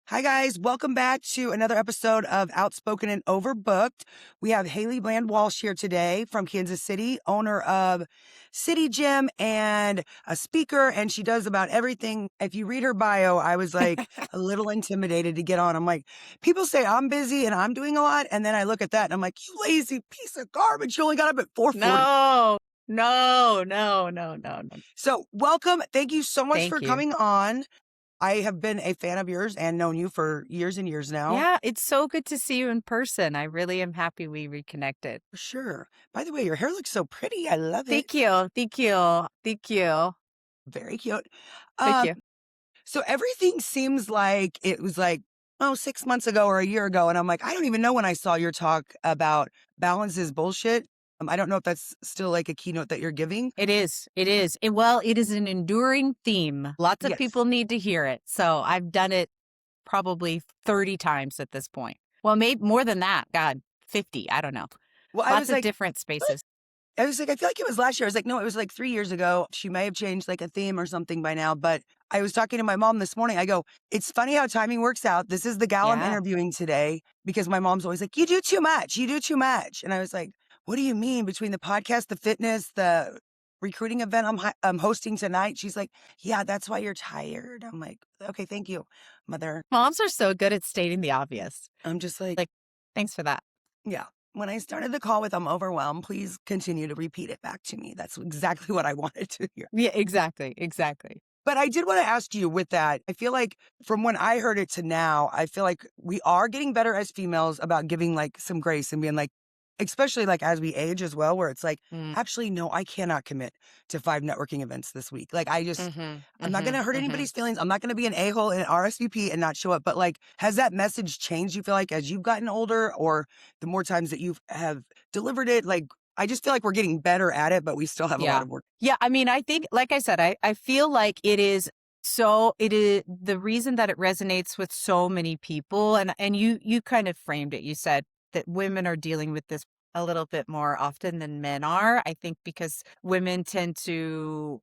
Hi, guys. Welcome back to another episode of Outspoken and Overbooked. We have Hailee Bland Walsh here today from Kansas City, owner of City Gym and a speaker, and she does about everything. If you read her bio, I was like a little intimidated to get on. I'm like, people say I'm busy and I'm doing a lot, and then I look at that and I'm like, you lazy piece of garbage. You only got up at 4:40. No. So welcome. Thank you so much for Thank you. coming on. I have been a fan of yours and known you for years and years now. Yeah, it's so good to see you in person. I really am happy we reconnected. For sure. By the way, your hair looks so pretty. I love it. Thank you. Very cute. Thank Um, you. so everything seems like it was like, 6 months ago or a year ago. And I'm like, I don't even know when I saw your talk about balance is bullshit. I don't know if that's still like a keynote that you're giving. It is. It is an enduring theme. Lots of Yes. people need to hear it. So I've done it probably 30 times at this point. Well, maybe more than that. God, 50. I don't know. Well, Lots of different spaces. I was like, I feel like it was last year. I was like, no, it was like 3 years ago. She may have changed like a theme or something by now. But I was talking to my mom this morning. I go, it's funny how timing works out. This is the gal I'm Yeah. interviewing today because my mom's always like, you do too much. You do too much. And I was like, what do you mean between the podcast, the fitness, the recruiting event I'm hosting tonight? She's like, yeah, that's why you're tired. I'm like, okay, thank you, mother. Moms are so good at stating the obvious. I'm just like, Thanks for that. yeah. When I started the call with I'm overwhelmed, please continue to repeat it back to me. That's exactly what I wanted to hear. Yeah, exactly. But I did want to ask you with that, I feel like from when I heard it to now, I feel like we are getting better as females about giving like some grace and being like, especially like as we age as well, where it's like, actually, no, I cannot commit to 5 networking events this week. Like I'm not going to hurt anybody's feelings. I'm not going to be an a-hole in RSVP and not show up. But like, has that message changed, you feel like, as you've gotten older or the more times that you have delivered it? Like, I just feel like we're getting better at it, but we still have a lot of work. Yeah. I mean, I think, like I said, I feel like it is the reason that it resonates with so many people. And you kind of framed it. You said that women are dealing with this a little bit more often than men are. I think because women tend to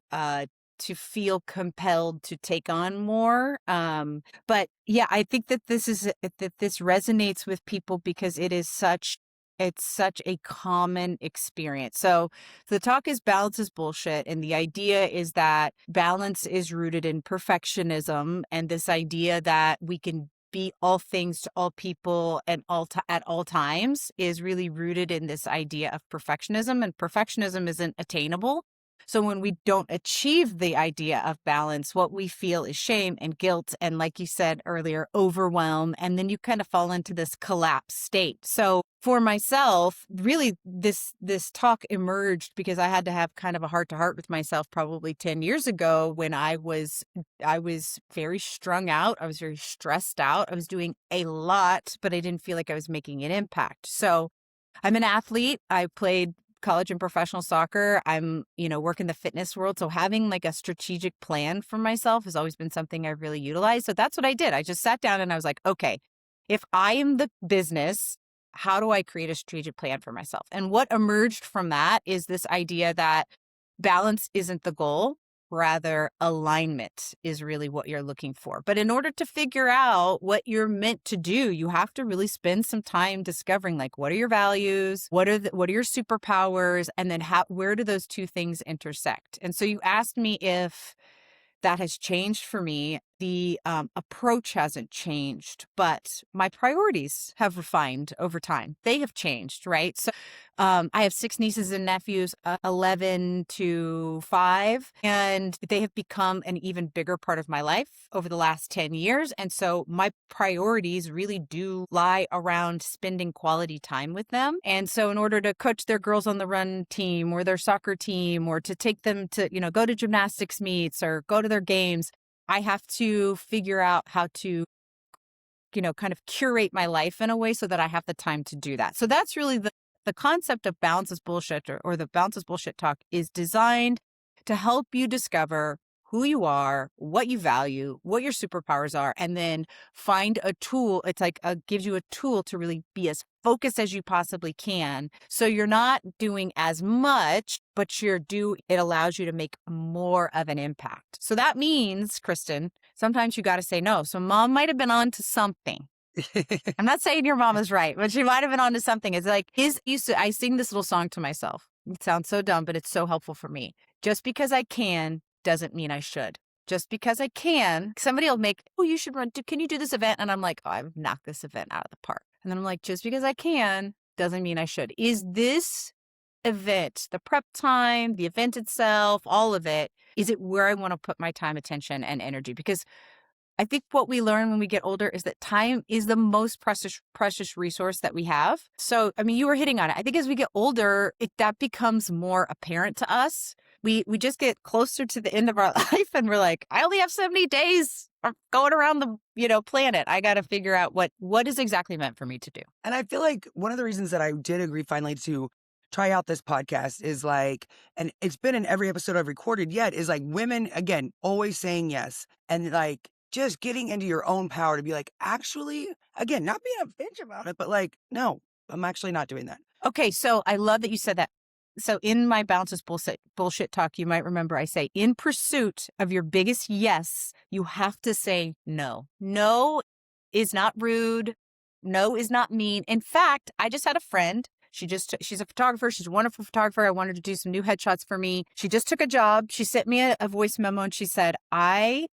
feel compelled to take on more. But yeah, I think that this resonates with people because it's such a common experience. So the talk is balance is bullshit. And the idea is that balance is rooted in perfectionism and this idea that we can be all things to all people and at all times is really rooted in this idea of perfectionism, and perfectionism isn't attainable. So when we don't achieve the idea of balance, what we feel is shame and guilt. And like you said earlier, overwhelm. And then you kind of fall into this collapse state. So for myself, really this talk emerged because I had to have kind of a heart to heart with myself probably 10 years ago when I was very strung out. I was very stressed out. I was doing a lot, but I didn't feel like I was making an impact. So I'm an athlete. I played college and professional soccer. I'm, work in the fitness world. So having like a strategic plan for myself has always been something I've really utilized. So that's what I did. I just sat down and I was like, okay, if I am the business, how do I create a strategic plan for myself? And what emerged from that is this idea that balance isn't the goal. Rather, alignment is really what you're looking for. But in order to figure out what you're meant to do, you have to really spend some time discovering, like, what are your values? What are your superpowers? And then where do those two things intersect? And so you asked me if that has changed for me. The approach hasn't changed, but my priorities have refined over time. They have changed, right? So I have 6 nieces and nephews, 11 to 5, and they have become an even bigger part of my life over the last 10 years. And so my priorities really do lie around spending quality time with them. And so in order to coach their girls on the run team or their soccer team, or to take them to, go to gymnastics meets or go to their games, I have to figure out how to, kind of curate my life in a way so that I have the time to do that. So that's really the concept of balance is bullshit, or the balance is bullshit talk is designed to help you discover who you are, what you value, what your superpowers are, and then find a tool. It's like gives you a tool to really be as focused as you possibly can. So you're not doing as much, but it allows you to make more of an impact. So that means, Kristen, sometimes you got to say no. So mom might have been on to something. I'm not saying your mom is right, but she might have been on to something. It's like, I sing this little song to myself. It sounds so dumb, but it's so helpful for me. Just because I can doesn't mean I should. Just because I can, somebody will make, oh, you should run. Can you do this event? And I'm like, oh, I've knocked this event out of the park. And then I'm like, just because I can doesn't mean I should. Is this event, the prep time, the event itself, all of it, is it where I want to put my time, attention, and energy? Because I think what we learn when we get older is that time is the most precious resource that we have. So, I mean, you were hitting on it. I think as we get older, that becomes more apparent to us. We just get closer to the end of our life and we're like, I only have so many days going around the, planet. I got to figure out what is exactly meant for me to do. And I feel like one of the reasons that I did agree finally to try out this podcast is like, and it's been in every episode I've recorded yet, is like women, again, always saying yes. And like, just getting into your own power to be like, actually, again, not being a bitch about it, but like, no, I'm actually not doing that. Okay, so I love that you said that. So in my Bounces Bullshit talk, you might remember I say, in pursuit of your biggest yes, you have to say no. No is not rude. No is not mean. In fact, I just had a friend. She's a photographer. She's a wonderful photographer. I wanted to do some new headshots for me. She just took a job. She sent me a voice memo and she said, I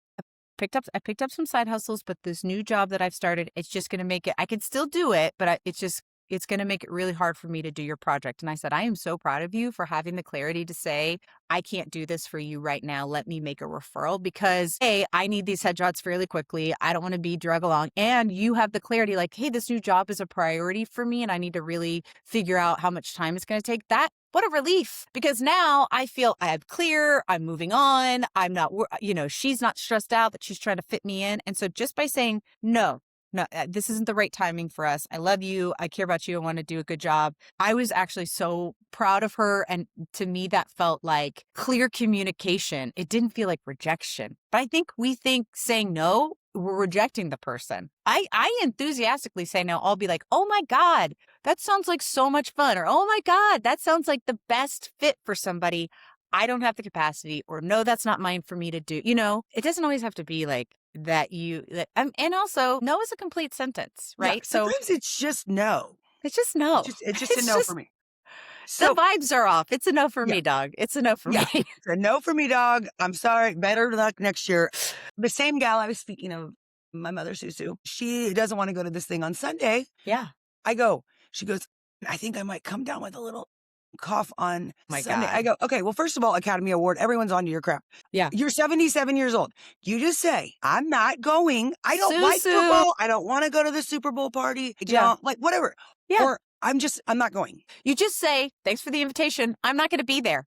picked up some side hustles, but this new job that I've started, it's just going to make it, I can still do it, but it's going to make it really hard for me to do your project. And I said, I am so proud of you for having the clarity to say, I can't do this for you right now. Let me make a referral because, hey, I need these headshots fairly quickly. I don't want to be drug along. And you have the clarity like, hey, this new job is a priority for me and I need to really figure out how much time it's going to take. What a relief, because now I feel I'm clear, I'm moving on, I'm not, she's not stressed out that she's trying to fit me in. And so just by saying, no, this isn't the right timing for us. I love you. I care about you. I want to do a good job. I was actually so proud of her. And to me, that felt like clear communication. It didn't feel like rejection. But I think we think saying no, we're rejecting the person. I enthusiastically say no. I'll be like, oh my God, that sounds like so much fun. Or, oh my God, that sounds like the best fit for somebody. I don't have the capacity, or no, that's not mine for me to do. It doesn't always have to be like that and also no is a complete sentence, right? Yeah, sometimes it's just no. It's just no. It's just a no for me. So the vibes are off. It's a no for me, dog. It's a no for me. It's a no for me, dog. I'm sorry. Better luck next year. The same gal I was speaking of, my mother, Susu, she doesn't want to go to this thing on Sunday. Yeah. I go. She goes, I think I might come down with a little cough on Sunday. God. I go, okay, well, first of all, Academy Award, everyone's on to your crap. Yeah. You're 77 years old. You just say, I'm not going. I don't like football. I don't want to go to the Super Bowl party. Like whatever. Yeah. Or I'm not going. You just say, thanks for the invitation. I'm not going to be there.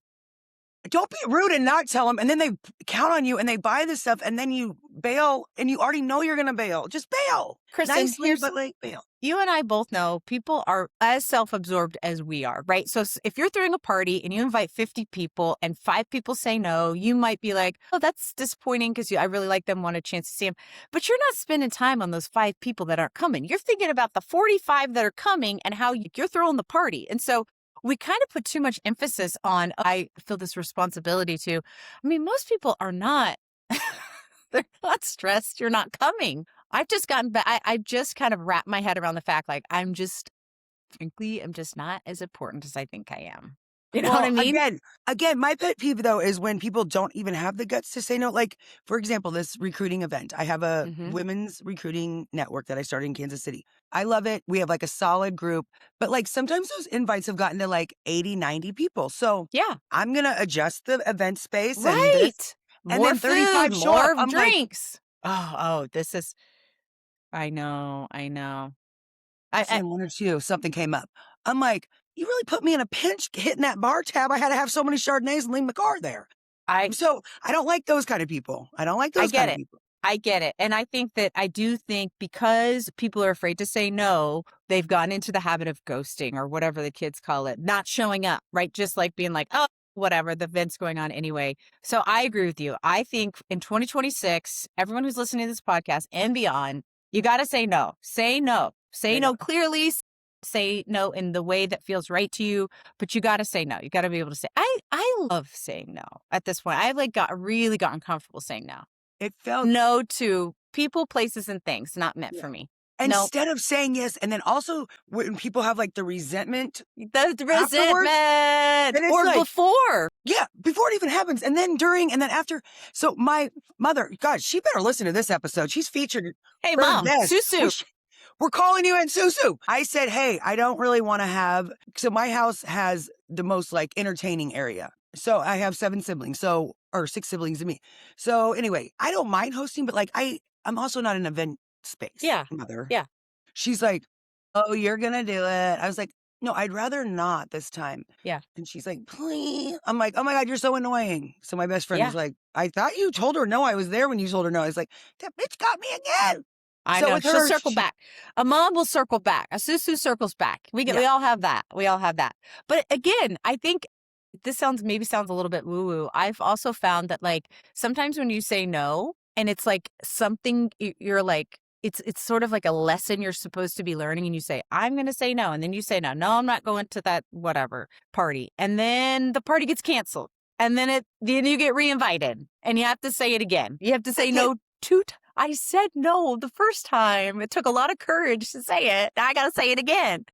Don't be rude and not tell them. And then they count on you and they buy this stuff and then you bail and you already know you're going to bail. Just bail. Kristen, nicely, but like bail. You and I both know people are as self-absorbed as we are, right? So if you're throwing a party and you invite 50 people and 5 people say no, you might be like, oh, that's disappointing because I really like them, want a chance to see them. But you're not spending time on those 5 people that aren't coming. You're thinking about the 45 that are coming and how you're throwing the party. And so we kind of put too much emphasis on, I feel this responsibility to. I mean, most people are not, they're not stressed. You're not coming. I've just gotten back. I've just kind of wrapped my head around the fact, like, frankly, I'm just not as important as I think I am. You know what I mean? Again, my pet peeve though is when people don't even have the guts to say no. Like, for example, this recruiting event. I have a women's recruiting network that I started in Kansas City. I love it. We have like a solid group, but like sometimes those invites have gotten to like 80, 90 people. So yeah, I'm going to adjust the event space and more then 35 food, more drinks. Like, this is, I know. I one or two, something came up. I'm like, you really put me in a pinch hitting that bar tab. I had to have so many Chardonnays and leave my car there. So I don't like those kind of people. I don't like those kind of people. I get it. And I do think because people are afraid to say no, they've gotten into the habit of ghosting or whatever the kids call it, not showing up, right? Just like being like, oh, whatever, the event's going on anyway. So I agree with you. I think in 2026, everyone who's listening to this podcast and beyond, you got to say no. Say no. Say I know. no clearly. Say no in the way that feels right to you, but you got to say no. You got to be able to say, I love saying no at this point. I've like really gotten comfortable saying no. It felt No to people, places, and things not meant yeah. for me. No, Instead of saying yes, and then also when people have like the resentment the afterwards, resentment and it's or like, before. yeah, before it even happens, and then during, and then after. So my mother, God, she better listen to this episode. She's featured Hey, third mom, guest. Susu. We're calling you in, Susu. I said, hey, I don't really want to have. So my house has the most like entertaining area. So I have 7 siblings, so or 6 siblings to me. So anyway, I don't mind hosting, but like I'm also not an event space. Yeah. Mother. Yeah. She's like, oh, you're gonna do it. I was like, no, I'd rather not this time. Yeah. And she's like, please. I'm like, oh my God, you're so annoying. So my best friend Yeah. was like, I thought you told her no. I was there when you told her no. I was like, that bitch got me again. I So know. with She'll her, circle back. A mom will circle back. A Susu circles back. We all have that. We all have that. But again, I think this maybe sounds a little bit woo-woo. I've also found that like sometimes when you say no and it's like something you're like, it's sort of like a lesson you're supposed to be learning and you say, I'm going to say no. And then you say no, I'm not going to that whatever party. And then the party gets canceled. And then you get reinvited and you have to say it again. You have to say no 2 times. I said no the first time. It took a lot of courage to say it. Now I got to say it again.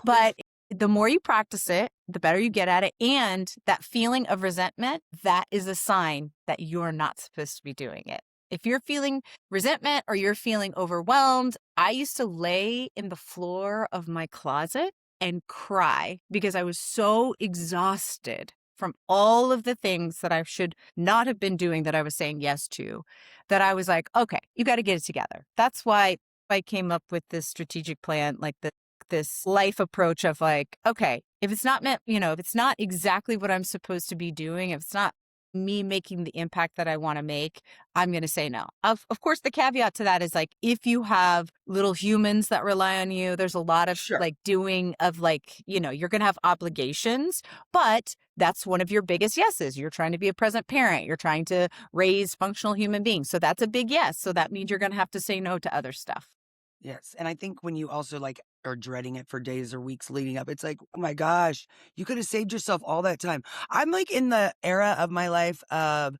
But the more you practice it, the better you get at it. And that feeling of resentment, that is a sign that you're not supposed to be doing it. If you're feeling resentment or you're feeling overwhelmed, I used to lay in the floor of my closet and cry because I was so exhausted from all of the things that I should not have been doing that I was saying yes to, that I was like, okay, you got to get it together. That's why I came up with this strategic plan, like this life approach of like, okay, if it's not meant, if it's not exactly what I'm supposed to be doing, if it's not me making the impact that I want to make, I'm going to say no. Of course, the caveat to that is like, if you have little humans that rely on you, there's a lot of like doing of like, you're going to have obligations, but that's one of your biggest yeses. You're trying to be a present parent. You're trying to raise functional human beings. So that's a big yes. So that means you're going to have to say no to other stuff. Yes. And I think when you also like are dreading it for days or weeks leading up, it's like, oh my gosh, you could have saved yourself all that time. I'm like in the era of my life of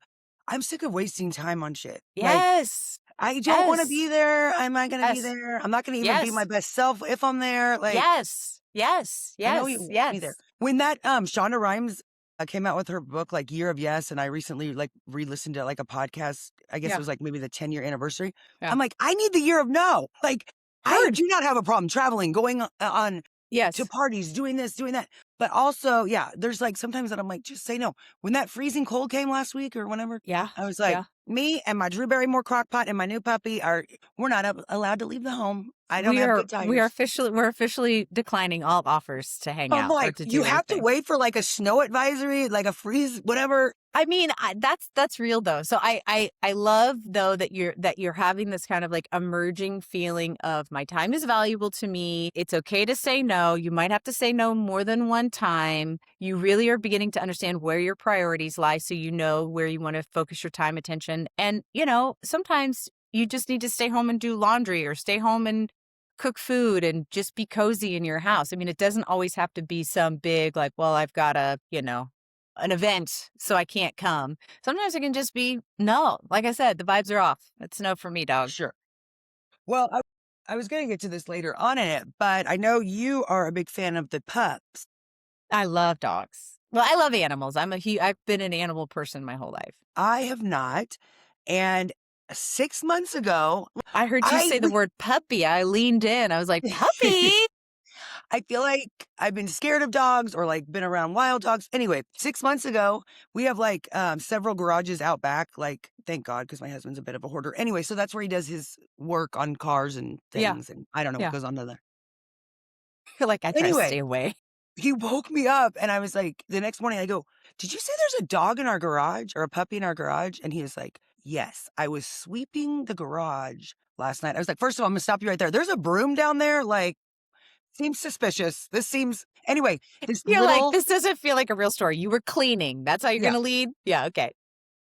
I'm sick of wasting time on shit. Yes. Like, I don't want to be there. I'm not going to be there. I'm not going to even be my best self if I'm there. Like, yes. I know you want me there. When that Shonda Rhimes came out with her book, like Year of Yes, and I recently like re-listened to like a podcast. I guess it was like maybe the 10-year anniversary. I'm like, I need the year of no. Like, I do not have a problem traveling, going on to parties, doing this, doing that. But also, there's like sometimes that I'm like, just say no. When that freezing cold came last week or whenever, I was like, me and my Drew Barrymore crock pot and my new puppy we're not allowed to leave the home. I don't have good tires. We're officially declining all offers to hang out. Like, or to do you have to anything. wait for like a snow advisory, like a freeze, whatever. I mean, that's real though. So I love though that you're having this kind of like emerging feeling of my time is valuable to me. It's okay to say no. You might have to say no more than one time. You really are beginning to understand where your priorities lie, so you know where you want to focus your time, attention. And sometimes you just need to stay home and do laundry or stay home and cook food and just be cozy in your house. I mean, it doesn't always have to be some big like, well, I've got an event, so I can't come. Sometimes it can just be no. Like I said, the vibes are off. It's no for me, dog. Sure. Well, I was going to get to this later on in it, but I know you are a big fan of the pups. I love dogs. Well, I love animals. I've been an animal person my whole life. I have not. And 6 months ago, I heard you say the word puppy. I leaned in. I was like, puppy? I feel like I've been scared of dogs or like been around wild dogs. Anyway, 6 months ago, we have like several garages out back. Like, thank God, because my husband's a bit of a hoarder. Anyway, so that's where he does his work on cars and things. And I don't know what goes on there. I feel like I try to stay away. He woke me up and I was like, the next morning I go, did you say there's a dog in our garage or a puppy in our garage? And he was like, yes, I was sweeping the garage last night. I was like, first of all, I'm going to stop you right there. There's a broom down there. Like, seems suspicious. This seems anyway, this You're like, little this doesn't feel like a real story. You were cleaning. That's how you're yeah. going to lead? Yeah, okay.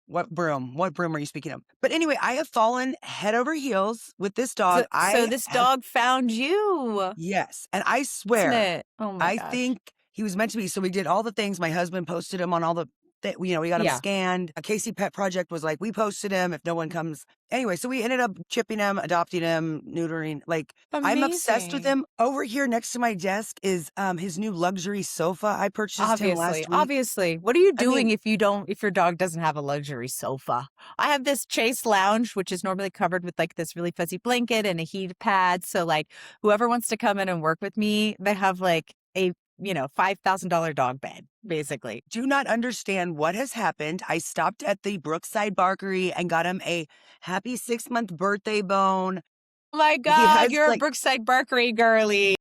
What broom? What broom are you speaking of? But anyway, I have fallen head over heels with this dog. So I this have dog found you, yes, and I isn't swear, it? Oh my I gosh. think he was meant to be. So we did all the things. My husband posted him on all the we got him Yeah. scanned. A Casey Pet Project was like, we posted him if no one comes. Anyway, so we ended up chipping him, adopting him, neutering. Like, I'm obsessed with Amazing. him. Over here next to my desk is his new luxury sofa. I purchased him Obviously, last week. obviously. What are you I mean, doing if your dog doesn't have a luxury sofa? I have this Chase lounge, which is normally covered with like this really fuzzy blanket and a heat pad. So like whoever wants to come in and work with me, they have like a, $5,000 dog bed, basically. do not understand what has happened. I stopped at the Brookside Barkery and got him a happy 6-month birthday bone. Oh my He God, has you're a like Brookside Barkery girly.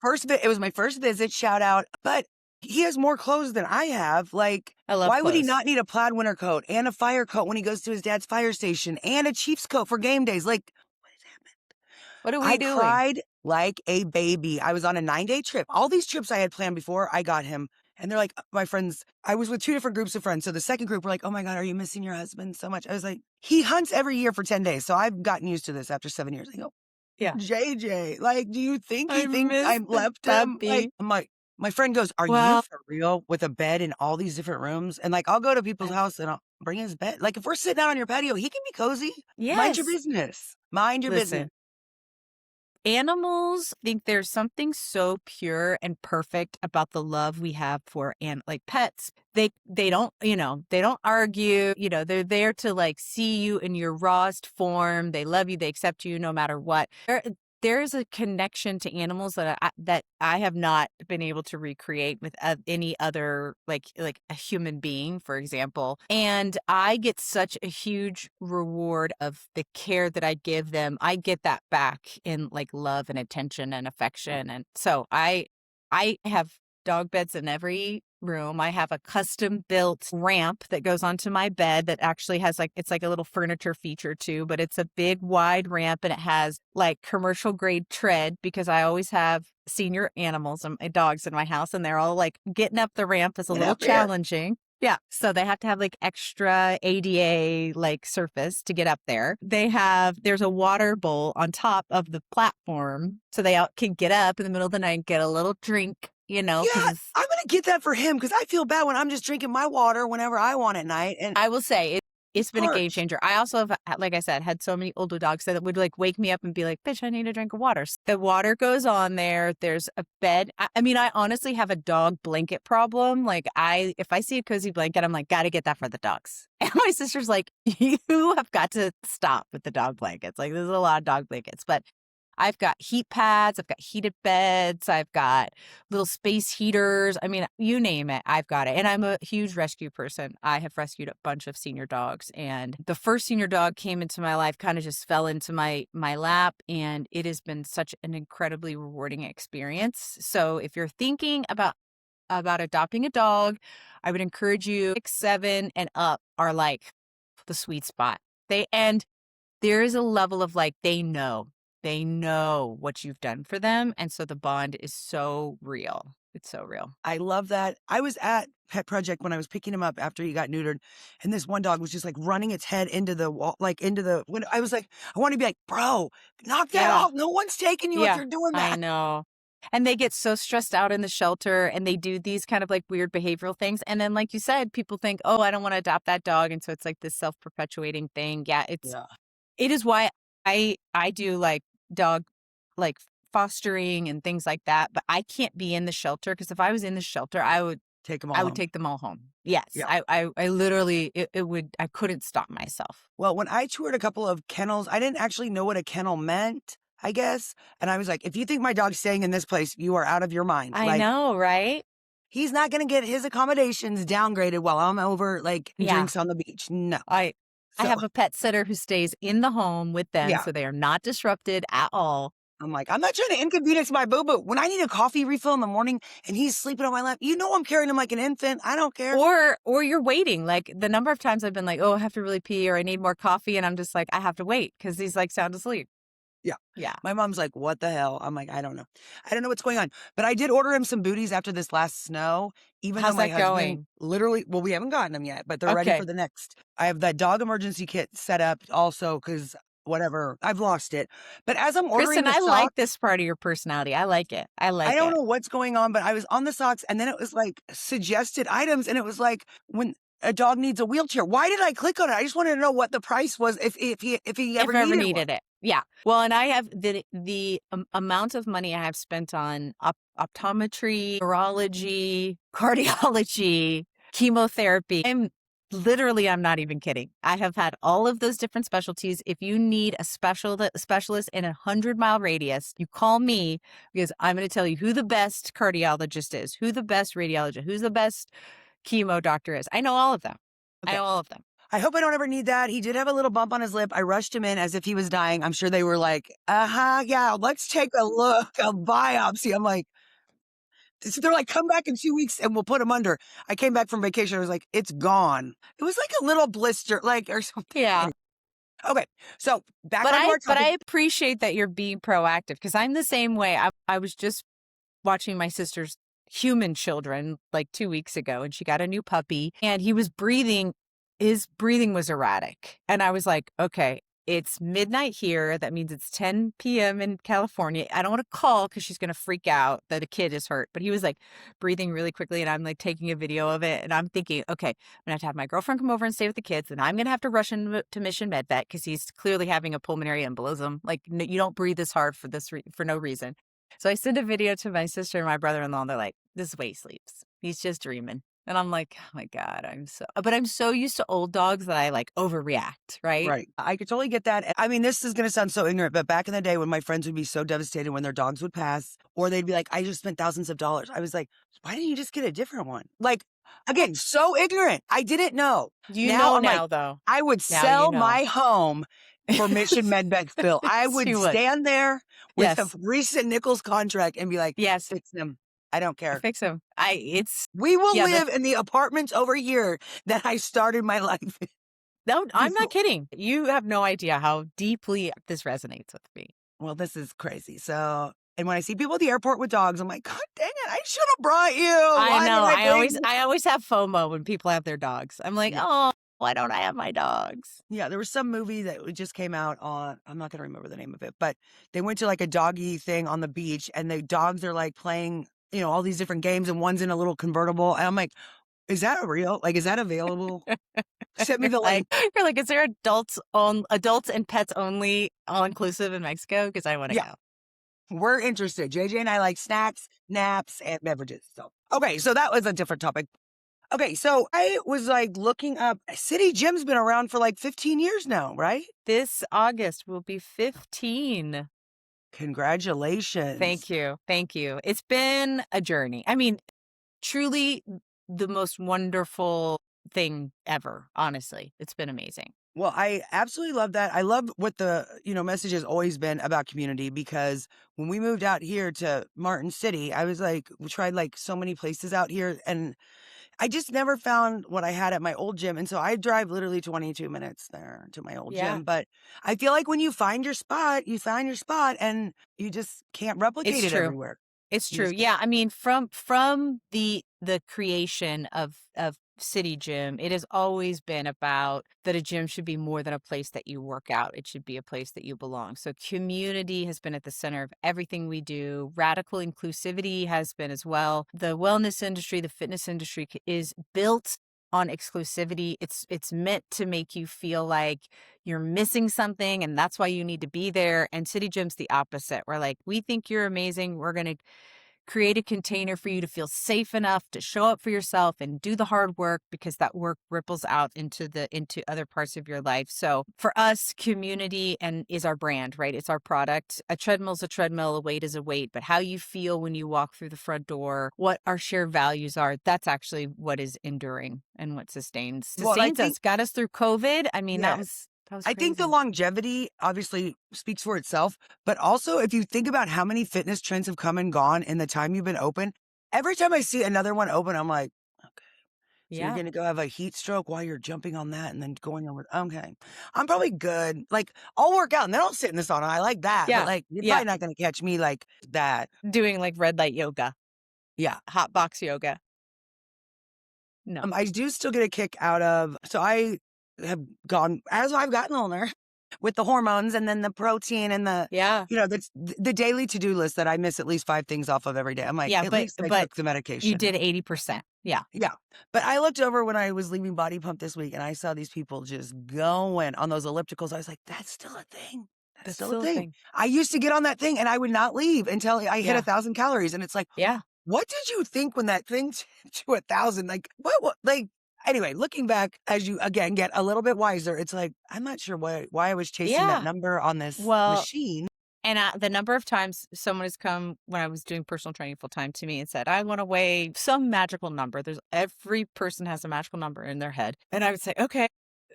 it was my first visit, shout out. But he has more clothes than I have. Like, I love why would he clothes. not need a plaid winter coat and a fire coat when he goes to his dad's fire station and a Chiefs coat for game days? Like, What are we I doing? cried like a baby. I was on a 9-day trip. All these trips I had planned before, I got him. And they're like, my friends, I was with 2 different groups of friends. So the second group were like, oh my God, are you missing your husband so much? I was like, he hunts every year for 10 days. So I've gotten used to this after 7 years. I go, Yeah. JJ, like, do you think he I thinks I miss the left him? Like, puppy. I'm like, my friend goes, are you Well, for real with a bed in all these different rooms? And like, I'll go to people's house and I'll bring his bed. Like, if we're sitting out on your patio, he can be cozy. Mind your yes. business. Mind your business. Listen, animals think there's something so pure and perfect about the love we have for like pets. They don't, they don't argue, they're there to like see you in your rawest form. They love you, they accept you no matter what. There's a connection to animals that I have not been able to recreate with any other like a human being, for example. And I get such a huge reward of the care that I give them. I get that back in like love and attention and affection. And so I have dog beds in every room. I have a custom built ramp that goes onto my bed that actually has it's like a little furniture feature too, but it's a big wide ramp and it has like commercial grade tread because I always have senior animals and my dogs in my house and they're all like getting up the ramp is a Get little up here. challenging. Yeah. So they have to have like extra ADA like surface to get up there. There's a water bowl on top of the platform so they can get up in the middle of the night and get a little drink, because Yeah, it's I'm gonna get that for him because I feel bad when I'm just drinking my water whenever I want at night. And I will say it's been a game hurts. changer. I also have, like I said, had so many older dogs that would like wake me up and be like, bitch, I need a drink of water. So the water goes on there. There's a bed. I mean, I honestly have a dog blanket problem. Like if I see a cozy blanket, I'm like, gotta get that for the dogs. And my sister's like, you have got to stop with the dog blankets. Like there's a lot of dog blankets, but I've got heat pads, I've got heated beds, I've got little space heaters. I mean, you name it, I've got it. And I'm a huge rescue person. I have rescued a bunch of senior dogs. And the first senior dog came into my life, kind of just fell into my lap. And it has been such an incredibly rewarding experience. So if you're thinking about adopting a dog, I would encourage you 6, 7 and up are like the sweet spot. There is a level of like, they know what you've done for them. And so the bond is so real. It's so real. I love that. I was at Pet Project when I was picking him up after he got neutered, and this one dog was just like running its head into the wall, like into the window. I was like, I want to be like, bro, knock that Yeah. off. No one's taking you if Yeah. you're doing I that. know. And they get so stressed out in the shelter and they do these kind of like weird behavioral things. And then, like you said, people think, oh, I don't want to adopt that dog. And so it's like this self-perpetuating thing. Yeah. Yeah. It is why I do like dog like fostering and things like that, but I can't be in the shelter because if I was in the shelter, I would Take them all I would home. take them all home. Yes. Yeah. I literally I couldn't stop myself. Well, when I toured a couple of kennels, I didn't actually know what a kennel meant, I guess. And I was like, if you think my dog's staying in this place, you are out of your mind. I Like, know, right? he's not going to get his accommodations downgraded while I'm over like Yeah. drinks on the beach. No. I So, have a pet sitter who stays in the home with them yeah. so they are not disrupted at all. I'm like, I'm not trying to inconvenience my boo, but when I need a coffee refill in the morning and he's sleeping on my lap, I'm carrying him like an infant. I don't care. Or you're waiting. Like the number of times I've been like, oh, I have to really pee or I need more coffee. And I'm just like, I have to wait because he's like sound asleep. Yeah. Yeah. My mom's like, what the hell? I'm like, I don't know. I don't know what's going on. But I did order him some booties after this last snow, even though How's my that husband going? literally, well, we haven't gotten them yet, but they're ready for Okay. the next. I have that dog emergency kit set up also because whatever, I've lost it. But as I'm ordering Kristen, the I like this socks, part of your personality. I like it. I I like don't it. know what's going on, but I was on the socks and then it was like suggested items and it was like when a dog needs a wheelchair. Why did I click on it? I just wanted to know what the price was if he If ever I ever needed one. needed it. Yeah. Well, and I have the amount of money I have spent on optometry, neurology, cardiology, chemotherapy. I'm not even kidding. I have had all of those different specialties. If you need a specialist in 100-mile radius, you call me because I'm going to tell you who the best cardiologist is, who the best radiologist, who's the best chemo doctor is. I know all of them. I Okay. know all of them. I hope I don't ever need that. He did have a little bump on his lip. I rushed him in as if he was dying. I'm sure they were like, yeah, let's take a look, a biopsy. I'm like, they're like, come back in 2 weeks and we'll put him under. I came back from vacation. I was like, it's gone. It was like a little blister, like, or something. Yeah. Anyway, okay. So back But onto our I topic. appreciate that you're being proactive because I'm the same way. I was just watching my sister's human children like 2 weeks ago, and she got a new puppy, and his breathing was erratic. And I was like, okay, it's midnight here. That means it's 10 p.m. in California. I don't want to call because she's going to freak out that a kid is hurt. But he was like breathing really quickly, and I'm like taking a video of it. And I'm thinking, okay, I'm going to have my girlfriend come over and stay with the kids. And I'm going to have to rush him to Mission Med Vet because he's clearly having a pulmonary embolism. Like, you don't breathe this hard for for no reason. So I sent a video to my sister and my brother-in-law, and they're like, this is the way he sleeps. He's just dreaming. And I'm like, oh my God, but I'm so used to old dogs that I like overreact, right? Right. I could totally get that. I mean, this is going to sound so ignorant, but back in the day when my friends would be so devastated when their dogs would pass, or they'd be like, I just spent thousands of dollars. I was like, why didn't you just get a different one? Like, again, so ignorant. I didn't know. You Now know I'm like, now, though. I would Now you sell know. my home for Mission MedBed Bill. I would She would. stand there with a Yes. recent Nichols contract and be like, Yes. fix them. I don't I care. fix him. We will Yeah, live in the apartments over here that I started my life in. no, I'm not So, kidding. You have no idea how deeply this resonates with me. well, this is crazy. So, and when I see people at the airport with dogs, I'm like, God dang it, I should have brought you. I Why know. did I bring? I always have FOMO when people have their dogs. I'm like, Yeah. oh, why don't I have my dogs? Yeah, there was some movie that just came out on, I'm not going to remember the name of it, but they went to like a doggy thing on the beach and the dogs are like playing, all these different games and one's in a little convertible. And I'm like, is that real? Like, is that available? Send me You're the link. you're like, is there adults and pets only all inclusive in Mexico? Because I want to Yeah, go. we're interested. JJ and I like snacks, naps, and beverages. So, okay, so that was a different topic. Okay, so I was like looking up, City Gym's been around for like 15 years now, right? This August will be 15. Congratulations. Thank you. Thank you. It's been a journey. I mean, truly the most wonderful thing ever. Honestly, it's been amazing. Well, I absolutely love that. I love what the, message has always been about community because when we moved out here to Martin City, I was like, we tried like so many places out here and I just never found what I had at my old gym. And so I drive literally 22 minutes there to my old Yeah. gym. But I feel like when you find your spot, and you just can't replicate It's it true. everywhere. It's You true. just can't. Yeah. I mean, from the creation of City Gym, it has always been about that a gym should be more than a place that you work out. It should be a place that you belong. So community has been at the center of everything we do. Radical inclusivity has been as well. The wellness industry, the fitness industry is built on exclusivity. It's meant to make you feel like you're missing something and that's why you need to be there. And City Gym's the opposite. We're like, we think you're amazing. We're going to create a container for you to feel safe enough to show up for yourself and do the hard work because that work ripples out into other parts of your life. So for us, community is our brand, right? It's our product. A treadmill's a treadmill, a weight is a weight, but how you feel when you walk through the front door, what our shared values are, that's actually what is enduring and what sustains us, got us through COVID. I mean, that was I think the longevity obviously speaks for itself, but also if you think about how many fitness trends have come and gone in the time you've been open, every time I see another one open, I'm like, okay. So you're Yeah. gonna go have a heat stroke while you're jumping on that and then going over. Okay. I'm probably good. Like I'll work out and then I'll sit in the sauna. I like that. But Yeah. like you're Yeah. probably not gonna catch me like that. Doing like red light yoga, Yeah. hot box yoga. No. I do still get a kick out of, so I have gone, as I've gotten older, with the hormones and then the protein and the, Yeah. the daily to-do list that I miss at least 5 things off of every day. I'm like, Yeah. at But, least I but took the you medication. did 80%. Yeah. Yeah. But I looked over when I was leaving Body Pump this week and I saw these people just going on those ellipticals. I was like, that's still a thing. That's That's still a still a thing. thing. I used to get on that thing and I would not leave until I hit Yeah. 1,000 calories. And it's like, Yeah. what did you think when that thing to 1,000? Like, what, like, anyway, looking back as you again get a little bit wiser, it's like, I'm not sure why I was chasing that Yeah. number on this Well, machine. and the number of times someone has come when I was doing personal training full time to me and said, I want to weigh some magical number. Every person has a magical number in their head. And I would say, okay,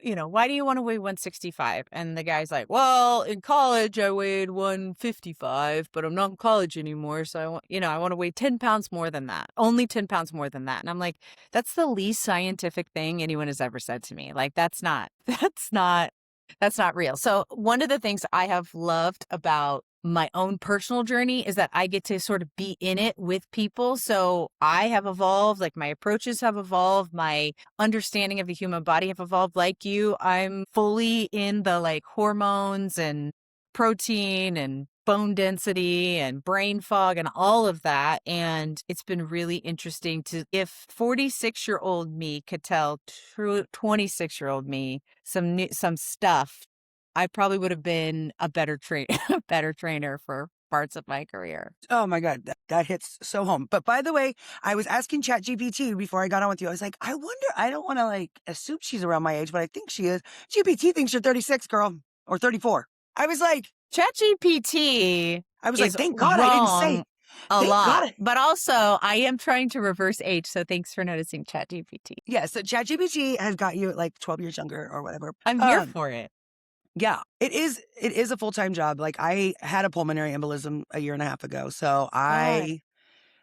why do you want to weigh 165? And the guy's like, well, in college, I weighed 155, but I'm not in college anymore. So I want to weigh 10 pounds more than that, only 10 pounds more than that. And I'm like, that's the least scientific thing anyone has ever said to me. Like, that's not real. So one of the things I have loved about my own personal journey is that I get to sort of be in it with people. So I have evolved, like my approaches have evolved, my understanding of the human body have evolved. Like you, I'm fully in the like hormones and protein and bone density and brain fog and all of that. And it's been really interesting to, if 46-year-old me could tell 26-year-old me some stuff, I probably would have been a better trainer for parts of my career. Oh my God, that hits so home. But by the way, I was asking ChatGPT before I got on with you. I was like, I wonder, I don't want to like assume she's around my age, but I think she is. GPT thinks you're 36, girl, or 34. I was like, ChatGPT is thank God I didn't say, wrong a thank lot, God. but also I am trying to reverse age. So thanks for noticing, ChatGPT. Yeah, so ChatGPT has got you like 12 years younger or whatever. I'm here for it. Yeah, it is a full-time job. Like I had a pulmonary embolism a year and a half ago. So God. I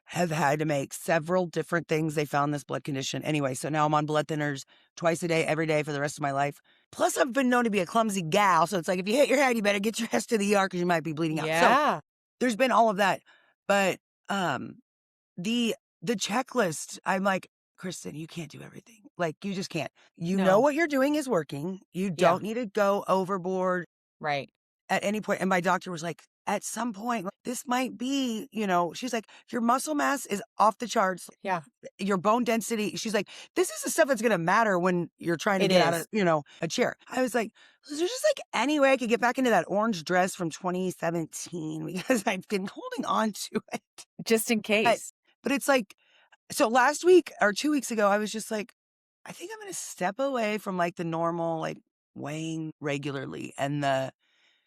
have had to make several different things. They found this blood condition. Anyway, so now I'm on blood thinners twice a day, every day for the rest of my life. Plus I've been known to be a clumsy gal. So it's like, if you hit your head, you better get your ass to the ER because you might be bleeding out. So Yeah. there's been all of that. But the checklist, I'm like, Kristen, you can't do everything. Like you just can't. You know No. what you're doing is working. You Yeah. don't need to go overboard Right. at any point. And my doctor was like, at some point, like, this might be, she's like, your muscle mass is off the charts, Yeah. your bone density. She's like, this is the stuff that's going to matter when you're trying to It get out of, is. a chair. I was like, is there just like any way I could get back into that orange dress from 2017? Because I've been holding on to it. Just in But, case. but it's like, so last week or 2 weeks ago, I was just like, I think I'm going to step away from like the normal, like weighing regularly and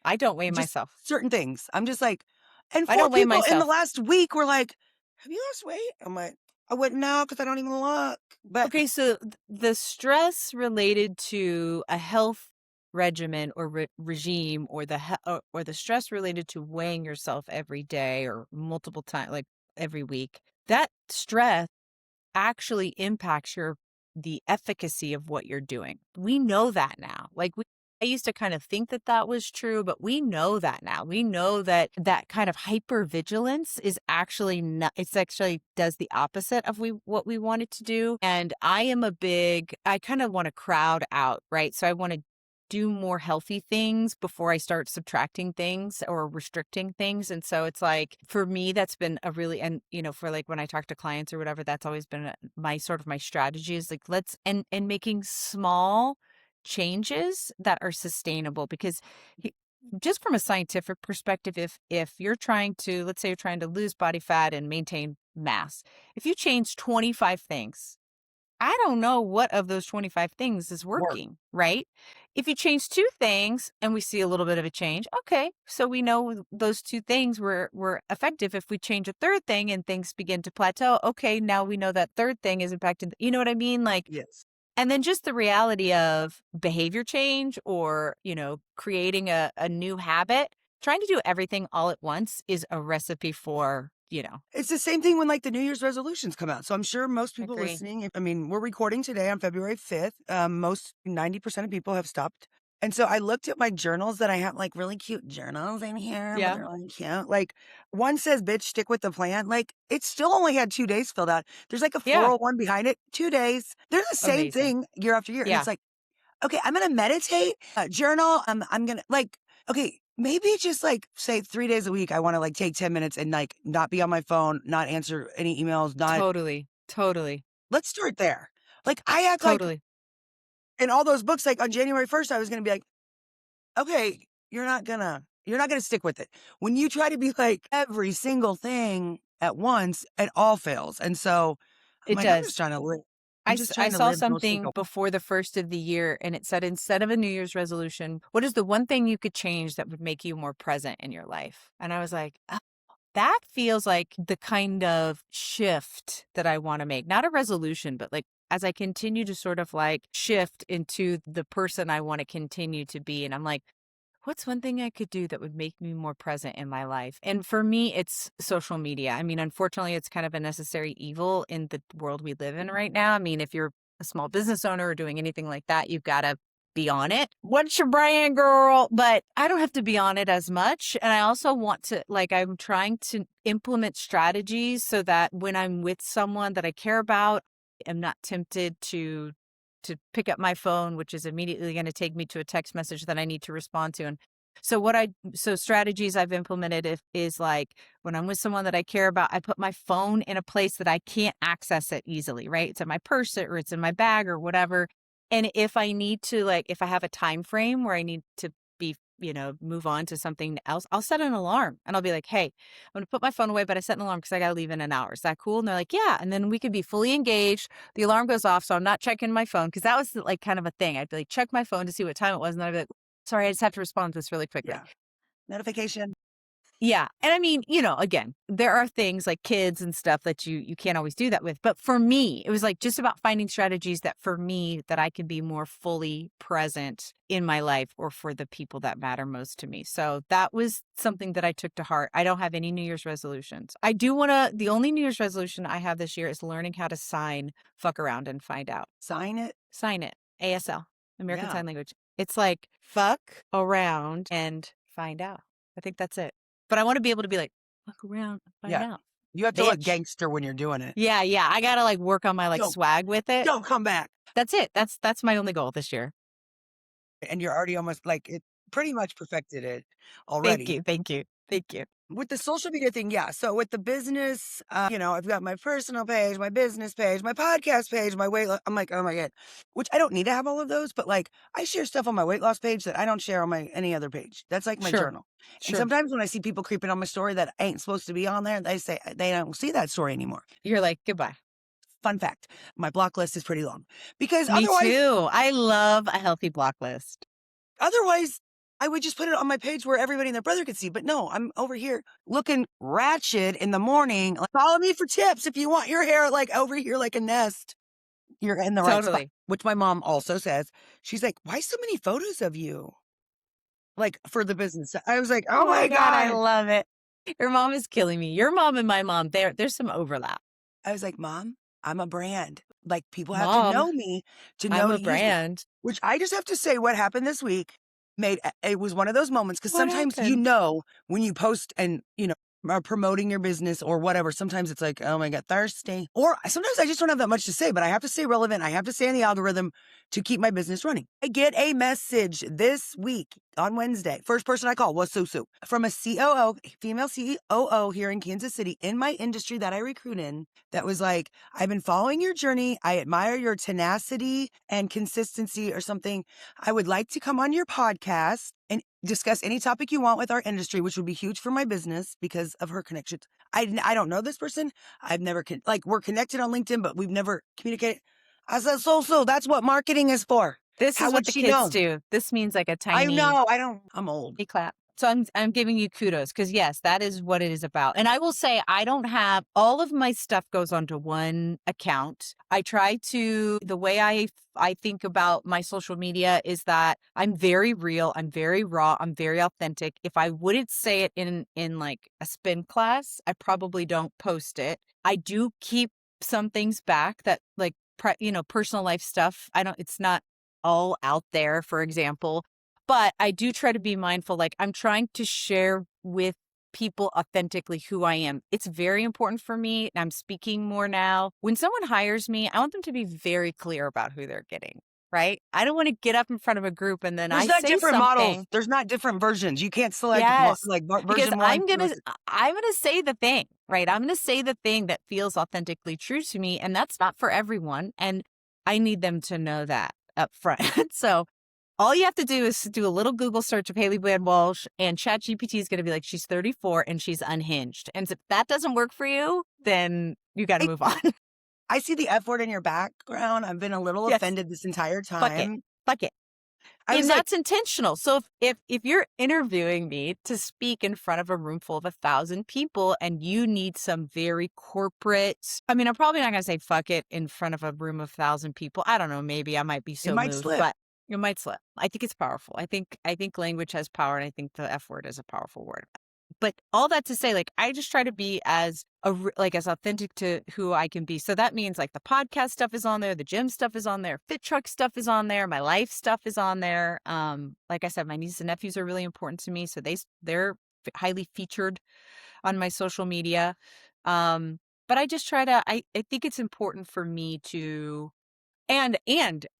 I don't weigh just myself. certain things. I'm just like, and I 4 don't weigh people in the myself. last week were like, have you lost weight? I'm like, I wouldn't know because I don't even look. But Okay, so the stress related to a health regimen or regime, or or the stress related to weighing yourself every day or multiple times, like every week, that stress actually impacts the efficacy of what you're doing. We know that now. I used to kind of think that that was true, but we know that now. We know that that kind of hypervigilance is actually not, it's actually does the opposite of what we want it to do. And I kind of want to crowd out, right? So I want to do more healthy things before I start subtracting things or restricting things. And so it's like, for me, that's been a really, and for like when I talk to clients or whatever, that's always been my strategy is like, and making small changes that are sustainable, because just from a scientific perspective, if you're trying to, let's say you're trying to lose body fat and maintain mass, if you change 25 things, I don't know what of those 25 things is work. working, right? If you change 2 things and we see a little bit of a change, okay, so we know those 2 things were effective. If we change a third thing and things begin to plateau, okay, now we know that third thing is impacted. You know what I mean? Like, Yes. and then just the reality of behavior change, or, creating a new habit, trying to do everything all at once is a recipe for It's the same thing when like the New Year's resolutions come out. So I'm sure most people agree. listening, I mean, we're recording today on February 5th. Most 90% of people have stopped. And so I looked at my journals that I have like really cute journals in here, but Yeah. they're really cute. Like one says, bitch, stick with the plan. Like it still only had 2 days filled out. There's like a Yeah. 401 behind it, 2 days. They're the same Amazing. thing year after year. And Yeah. it's like, okay, I'm going to meditate, journal. I'm going to like, okay, maybe just like say 3 days a week. I want to like take 10 minutes and like not be on my phone, not answer any emails, not, Totally. Totally. let's start there. Like I act like Totally. in all those books, like on January 1st, I was going to be like, okay, you're not gonna stick with it. When you try to be like every single thing at once, it all fails. And so I'm It like, I'm just does. trying to live. I, I'm s- just I trying to saw live. Don't think something before the first of the year, and it said instead of a New Year's resolution, what is the one thing you could change that would make you more present in your life? And I was like, "Oh, that feels like the kind of shift that I want to make. Not a resolution, but like as I continue to sort of like shift into the person I want to continue to be. And I'm like, what's one thing I could do that would make me more present in my life? And for me, it's social media. I mean, unfortunately, it's kind of a necessary evil in the world we live in right now. I mean, if you're a small business owner or doing anything like that, you've got to be on it. What's your brand, girl? But I don't have to be on it as much. And I also want to, like, I'm trying to implement strategies so that when I'm with someone that I care about, I'm not tempted to pick up my phone, which is immediately going to take me to a text message that I need to respond to. And so strategies I've implemented is like when I'm with someone that I care about, I put my phone in a place that I can't access it easily, right? It's in my purse or it's in my bag or whatever. And if I need to, like, if I have a time frame where I need to be, move on to something else, I'll set an alarm and I'll be like, hey, I'm going to put my phone away, but I set an alarm because I got to leave in an hour. Is that cool? And they're like, yeah. And then we could be fully engaged. The alarm goes off, so I'm not checking my phone because that was like kind of a thing. I'd be like, check my phone to see what time it was. And then I'd be like, sorry, I just have to respond to this really quickly. yeah. Notification. Yeah. And I mean, again, there are things like kids and stuff that you can't always do that with. But for me, it was like just about finding strategies that for me that I can be more fully present in my life or for the people that matter most to me. So that was something that I took to heart. I don't have any New Year's resolutions. I do want to, the only New Year's resolution I have this year is learning how to sign fuck around and find out. Sign it. Sign it. ASL, American Yeah. Sign Language. It's like fuck around and find out. I think that's it. But I want to be able to be like, fuck around and find Yeah. out. You have to look Bitch. gangster when you're doing it. Yeah. I got to like work on my like Don't- swag with it. Don't come back. That's it. That's my only goal this year. And you're already almost like it pretty much perfected it already. Thank you. With the social media thing, yeah. So with the business, I've got my personal page, my business page, my podcast page, my weight loss. I'm like, oh my God, which I don't need to have all of those, but like I share stuff on my weight loss page that I don't share on my any other page. That's like my Sure. journal. And sometimes when I see people creeping on my story that ain't supposed to be on there, they say they don't see that story anymore. You're like, goodbye. Fun fact, my block list is pretty long because Me otherwise, too. I love a healthy block list. I would just put it on my page where everybody and their brother could see. But no, I'm over here looking ratchet in the morning. Like, follow me for tips if you want your hair like over here like a nest. You're in the right spot. Totally. Which my mom also says. She's like, why so many photos of you? Like for the business. I was like, oh my God. I love it. Your mom is killing me. Your mom and my mom, there's some overlap. I was like, Mom, I'm a brand. Like people have Mom, to know me to know I'm to a use me. brand. Which I just have to say what happened this week it was one of those moments because What sometimes happened? when you post and are promoting your business or whatever, sometimes it's like, oh my God, thirsty. Or sometimes I just don't have that much to say, but I have to stay relevant. I have to stay in the algorithm to keep my business running. I get a message this week on Wednesday. First person I call was Susu from a COO, female COO here in Kansas City in my industry that I recruit in that was like, I've been following your journey. I admire your tenacity and consistency or something. I would like to come on your podcast and discuss any topic you want with our industry, which would be huge for my business because of her connections. I don't know this person. I've never, we're connected on LinkedIn, but we've never communicated. I said, so that's what marketing is for. This How is would what the she kids know? do. This means like a I tiny know. I'm old. clap. So I'm giving you kudos because yes, that is what it is about. And I will say I don't have all of my stuff goes onto one account. I try to the way I think about my social media is that I'm very real, I'm very raw, I'm very authentic. If I wouldn't say it in like a spin class, I probably don't post it. I do keep some things back that like personal life stuff. I don't it's not all out there, for example. But I do try to be mindful, like I'm trying to share with people authentically who I am. It's very important for me. And I'm speaking more now. When someone hires me, I want them to be very clear about who they're getting, right? I don't want to get up in front of a group and then There's I not say different models. something. There's not different versions. You can't select Yes, because version 1 versus I'm gonna say the thing, right? I'm gonna say the thing that feels authentically true to me, and that's not for everyone. And I need them to know that up front. So all you have to do is do a little Google search of Hailee Bland Walsh, and ChatGPT is going to be like, she's 34 and she's unhinged. And if that doesn't work for you, then you got to move on. I see the F word in your background. I've been a little Yes, offended this entire fuck it, time. fuck it. I And was like, that's intentional. So if you're interviewing me to speak in front of a room full of 1,000 people and you need some very corporate, I mean, I'm probably not going to say fuck it in front of a room of 1,000 people. I don't know. Maybe I might be it so might moved, slip. but it might slip. I think it's powerful. I think language has power, and I think the F word is a powerful word. But all that to say, like, I just try to be as as authentic to who I can be. So that means like the podcast stuff is on there, the gym stuff is on there, fit truck stuff is on there, my life stuff is on there. Like I said, my nieces and nephews are really important to me, so they're highly featured on my social media. But I just try to. I think it's important for me to and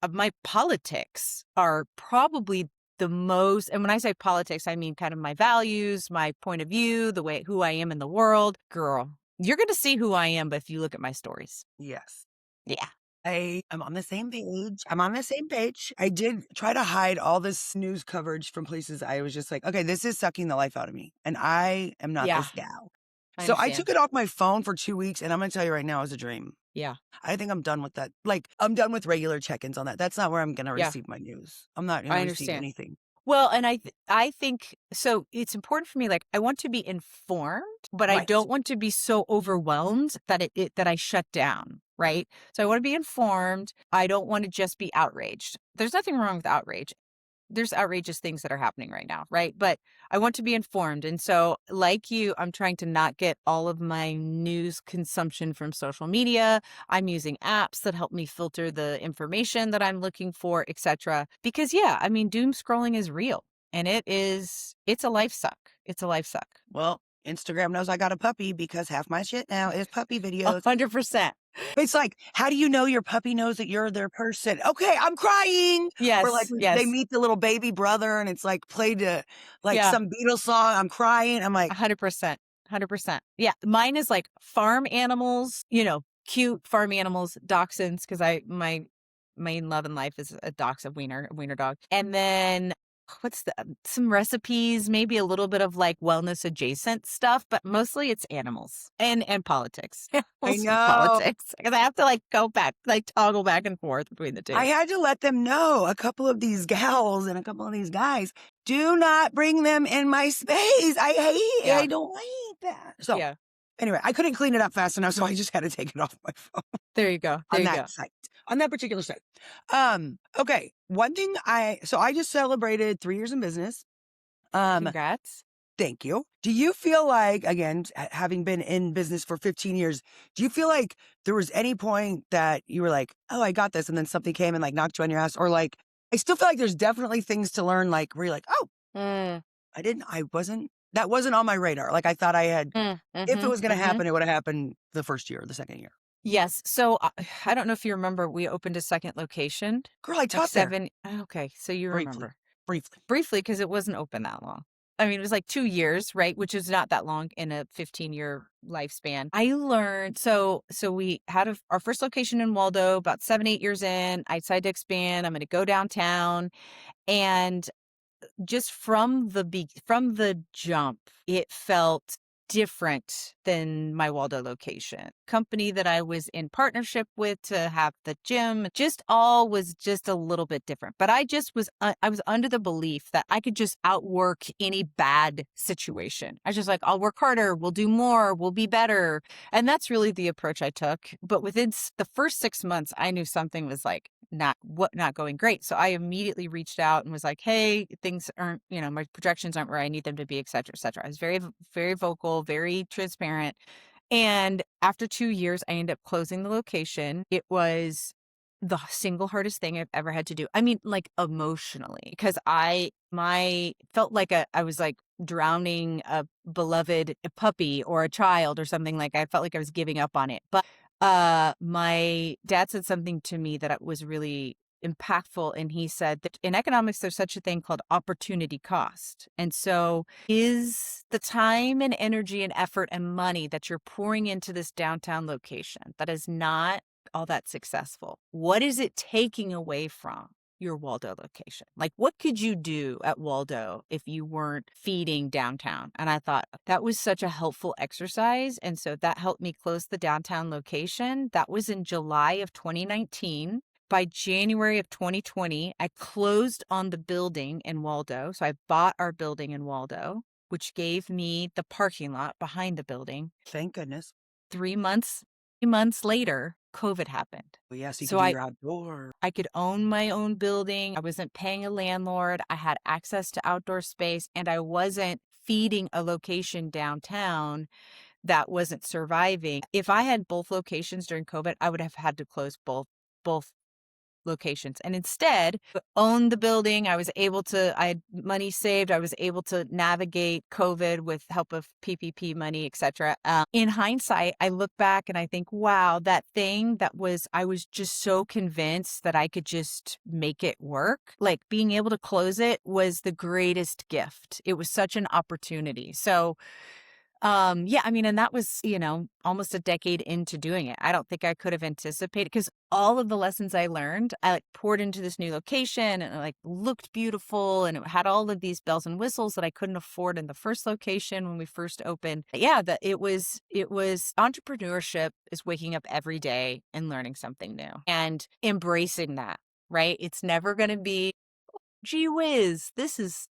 of my politics are probably the most, and when I say politics, I mean kind of my values, my point of view, the way who I am in the world. Girl, you're going to see who I am, but if you look at my stories. Yes. Yeah. I am on the same page. I'm on the same page. I did try to hide all this news coverage from places I was just like, okay, this is sucking the life out of me. And I am not Yeah. this gal. I So I took understand. it off my phone for 2 weeks. And I'm going to tell you right now, it was a dream. Yeah. I think I'm done with that. Like, I'm done with regular check ins on that. That's not where I'm going to Yeah. receive my news. I'm not going to I receive understand. anything. Well, and I think so it's important for me, like I want to be informed, but I Right. don't want to be so overwhelmed that that I shut down, right? So I want to be informed. I don't want to just be outraged. There's nothing wrong with outrage. There's outrageous things that are happening right now, right? But I want to be informed. And so, like you, I'm trying to not get all of my news consumption from social media. I'm using apps that help me filter the information that I'm looking for, etc. Because yeah, I mean, doom scrolling is real, and it's a life suck. It's a life suck. Well, Instagram knows I got a puppy because half my shit now is puppy videos. 100%. It's like, how do you know your puppy knows that you're their person? Okay, I'm crying. Or like Yes, they yes. meet the little baby brother and it's like played to like Yeah. some Beatles song. I'm crying. I'm like, 100%. 100%. Yeah. Mine is like farm animals, cute farm animals, dachshunds, because my main love in life is a dachshund, a wiener dog. And then what's some recipes, maybe a little bit of like wellness adjacent stuff, but mostly it's animals and politics. I Animals and know. politics. Because I have to like go back, like toggle back and forth between the I two. had to let them know, a couple of these gals and a couple of these guys, do not bring them in my space. I hate it. Yeah. I don't like that. So Yeah. anyway, I couldn't clean it up fast enough, so I just had to take it off my phone. There you go. There On you that go. site, on that particular site. Okay. One thing so I just celebrated 3 years in business. Congrats. Thank you. Do you feel like, again, having been in business for 15 years, do you feel like there was any point that you were like, oh, I got this, and then something came and like knocked you on your ass? Or like, I still feel like there's definitely things to learn, like where you're like, oh, that wasn't on my radar. Like I thought I had, if it was going to happen, it would have happened the first year or the second year. Yes. So I don't know if you remember, we opened a second location. Girl, I Like taught there 7. Okay. So you remember briefly. because it wasn't open that long. I mean, it was like 2 years, right? Which is not that long in a 15-year lifespan. I learned, so we had our first location in Waldo about 7, 8 years in. I decided to expand. I'm going to go downtown. And just from the jump, it felt different than my Waldo location. Company that I was in partnership with to have the gym, just all was just a little bit different. But I just was, I was under the belief that I could just outwork any bad situation. I was just like, I'll work harder, we'll do more, we'll be better. And that's really the approach I took. But within the first 6 months, I knew something was like not going great. So I immediately reached out and was like, hey, things aren't, my projections aren't where I need them to be, et cetera, et cetera. I was very, very vocal, very transparent. And after 2 years, I ended up closing the location. It was the single hardest thing I've ever had to do. I mean, like emotionally, because my felt like I was like drowning a beloved puppy or a child or something. Like I felt like I was giving up on it. But my dad said something to me that was really impactful. And he said that in economics, there's such a thing called opportunity cost. And so is the time and energy and effort and money that you're pouring into this downtown location that is not all that successful, what is it taking away from your Waldo location? Like, what could you do at Waldo if you weren't feeding downtown? And I thought that was such a helpful exercise. And so that helped me close the downtown location. That was in July of 2019. By January of 2020, I closed on the building in Waldo. So I bought our building in Waldo, which gave me the parking lot behind the building. Thank goodness. 3 months later, COVID happened. Well, yeah, so you could So do I your outdoor. I could own my own building. I wasn't paying a landlord. I had access to outdoor space, and I wasn't feeding a location downtown that wasn't surviving. If I had both locations during COVID, I would have had to close both locations, and instead own the building. I had money saved. I was able to navigate COVID with help of PPP money, etc. In hindsight, I look back and I think, wow, that thing I was just so convinced that I could just make it work. Like being able to close it was the greatest gift. It was such an opportunity. So yeah, I mean, and that was, almost a decade into doing it. I don't think I could have anticipated, because all of the lessons I learned, I like poured into this new location, and it like looked beautiful, and it had all of these bells and whistles that I couldn't afford in the first location when we first opened. Yeah, it was entrepreneurship is waking up every day and learning something new and embracing that, right? It's never going to be, gee whiz,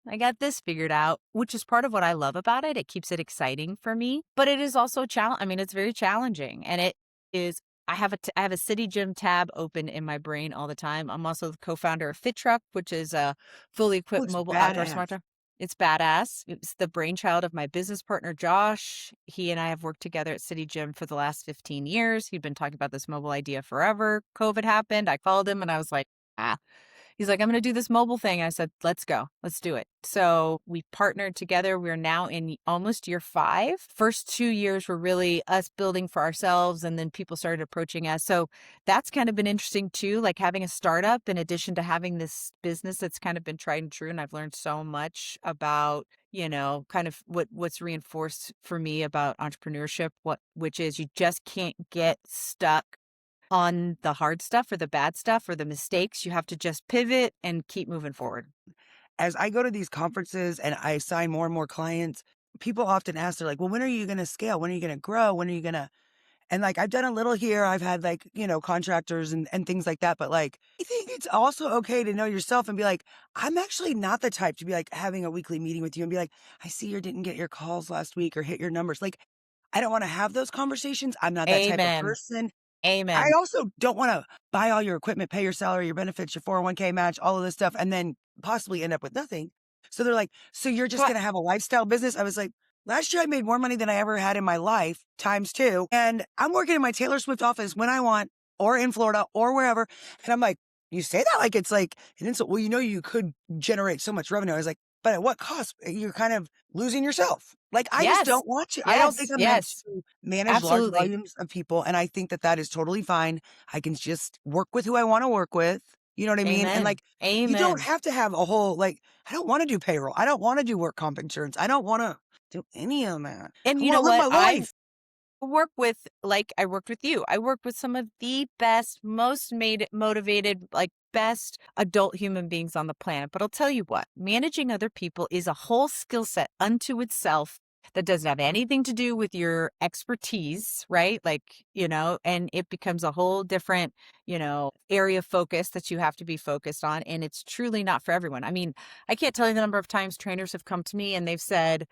I got this figured out, which is part of what I love about it. It keeps it exciting for me, but it is also I mean, it's very challenging, and it is, I have a city gym tab open in my brain all the time. I'm also the co-founder of Fit Truck, which is a fully Oh, equipped it's mobile outdoor badass. smart truck. It's badass. It's the brainchild of my business partner, Josh. He and I have worked together at City Gym for the last 15 years. He'd been talking about this mobile idea forever. COVID happened. I called him and I was like, ah. He's like, I'm going to do this mobile thing. I said, let's go. Let's do it. So we partnered together. We're now in almost year 5. First 2 years were really us building for ourselves, and then people started approaching us. So that's kind of been interesting too, like having a startup in addition to having this business that's kind of been tried and true. And I've learned so much about, kind of what's reinforced for me about entrepreneurship, which is you just can't get stuck on the hard stuff or the bad stuff or the mistakes. You have to just pivot and keep moving forward. As I go to these conferences and I sign more and more clients, people often ask, they're like, well, when are you going to scale? When are you going to grow? When are you going to, and like, I've done a little here. I've had like, contractors and things like that. But like, I think it's also okay to know yourself and be like, I'm actually not the type to be like having a weekly meeting with you and be like, I see you didn't get your calls last week or hit your numbers. Like, I don't want to have those conversations. I'm not that type of Amen. person. I Amen. also don't want to buy all your equipment, pay your salary, your benefits, your 401k match, all of this stuff, and then possibly end up with nothing. So they're like, so you're just But going to have a lifestyle business? I was like, last year I made more money than I ever had in my life, times 2. And I'm working in my Taylor Swift office when I want, or in Florida, or wherever. And I'm like, you say that like it's like an insult. Well, you could generate so much revenue. I was like, but at what cost? You're kind of losing yourself. Like, I just yes, don't want to. I don't think yes, I'm meant yes, to manage large absolutely. volumes of people. And I think that that is totally fine. I can just work with who I want to work with. You know what I mean? And Amen. like, you don't Amen. have to have a whole, like, I don't want to do payroll. I don't want to do work comp insurance. I don't want to do any of that. And I you want know to live what? my I life. worked with you. I worked with some of the best, most motivated, like best adult human beings on the planet. But I'll tell you what, managing other people is a whole skill set unto itself that doesn't have anything to do with your expertise, right? Like, and it becomes a whole different, area of focus that you have to be focused on. And it's truly not for everyone. I mean, I can't tell you the number of times trainers have come to me and they've said,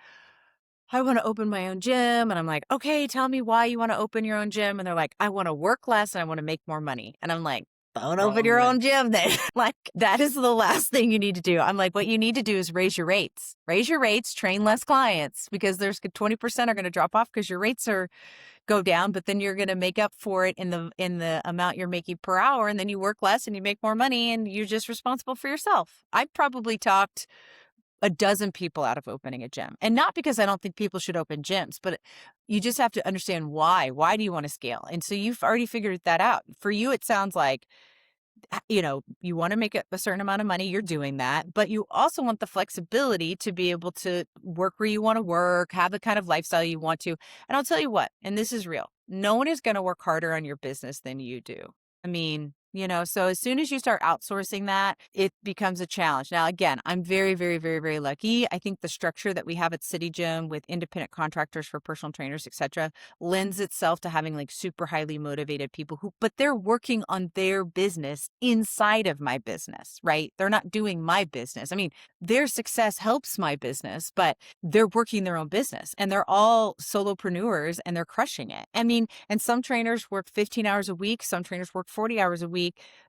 I want to open my own gym. And I'm like, okay, tell me why you want to open your own gym. And they're like, I want to work less and I want to make more money. And I'm like, don't open Wrong your way. own gym then. Like, that is the last thing you need to do. I'm like, what you need to do is raise your rates. Raise your rates, train less clients because there's 20% are going to drop off because your rates are go down, but then you're going to make up for it in the amount you're making per hour. And then you work less and you make more money and you're just responsible for yourself. I probably talked a dozen people out of opening a gym. And not because I don't think people should open gyms, but you just have to understand why. Why do you want to scale? And so you've already figured that out. For you, it sounds like, you want to make a certain amount of money, you're doing that, but you also want the flexibility to be able to work where you want to work, have the kind of lifestyle you want to. And I'll tell you what, and this is real, no one is going to work harder on your business than you do. I mean, so as soon as you start outsourcing that, it becomes a challenge. Now, again, I'm very, very, very, very lucky. I think the structure that we have at City Gym with independent contractors for personal trainers, et cetera, lends itself to having like super highly motivated people but they're working on their business inside of my business, right? They're not doing my business. I mean, their success helps my business, but they're working their own business and they're all solopreneurs and they're crushing it. I mean, and some trainers work 15 hours a week. Some trainers work 40 hours a week.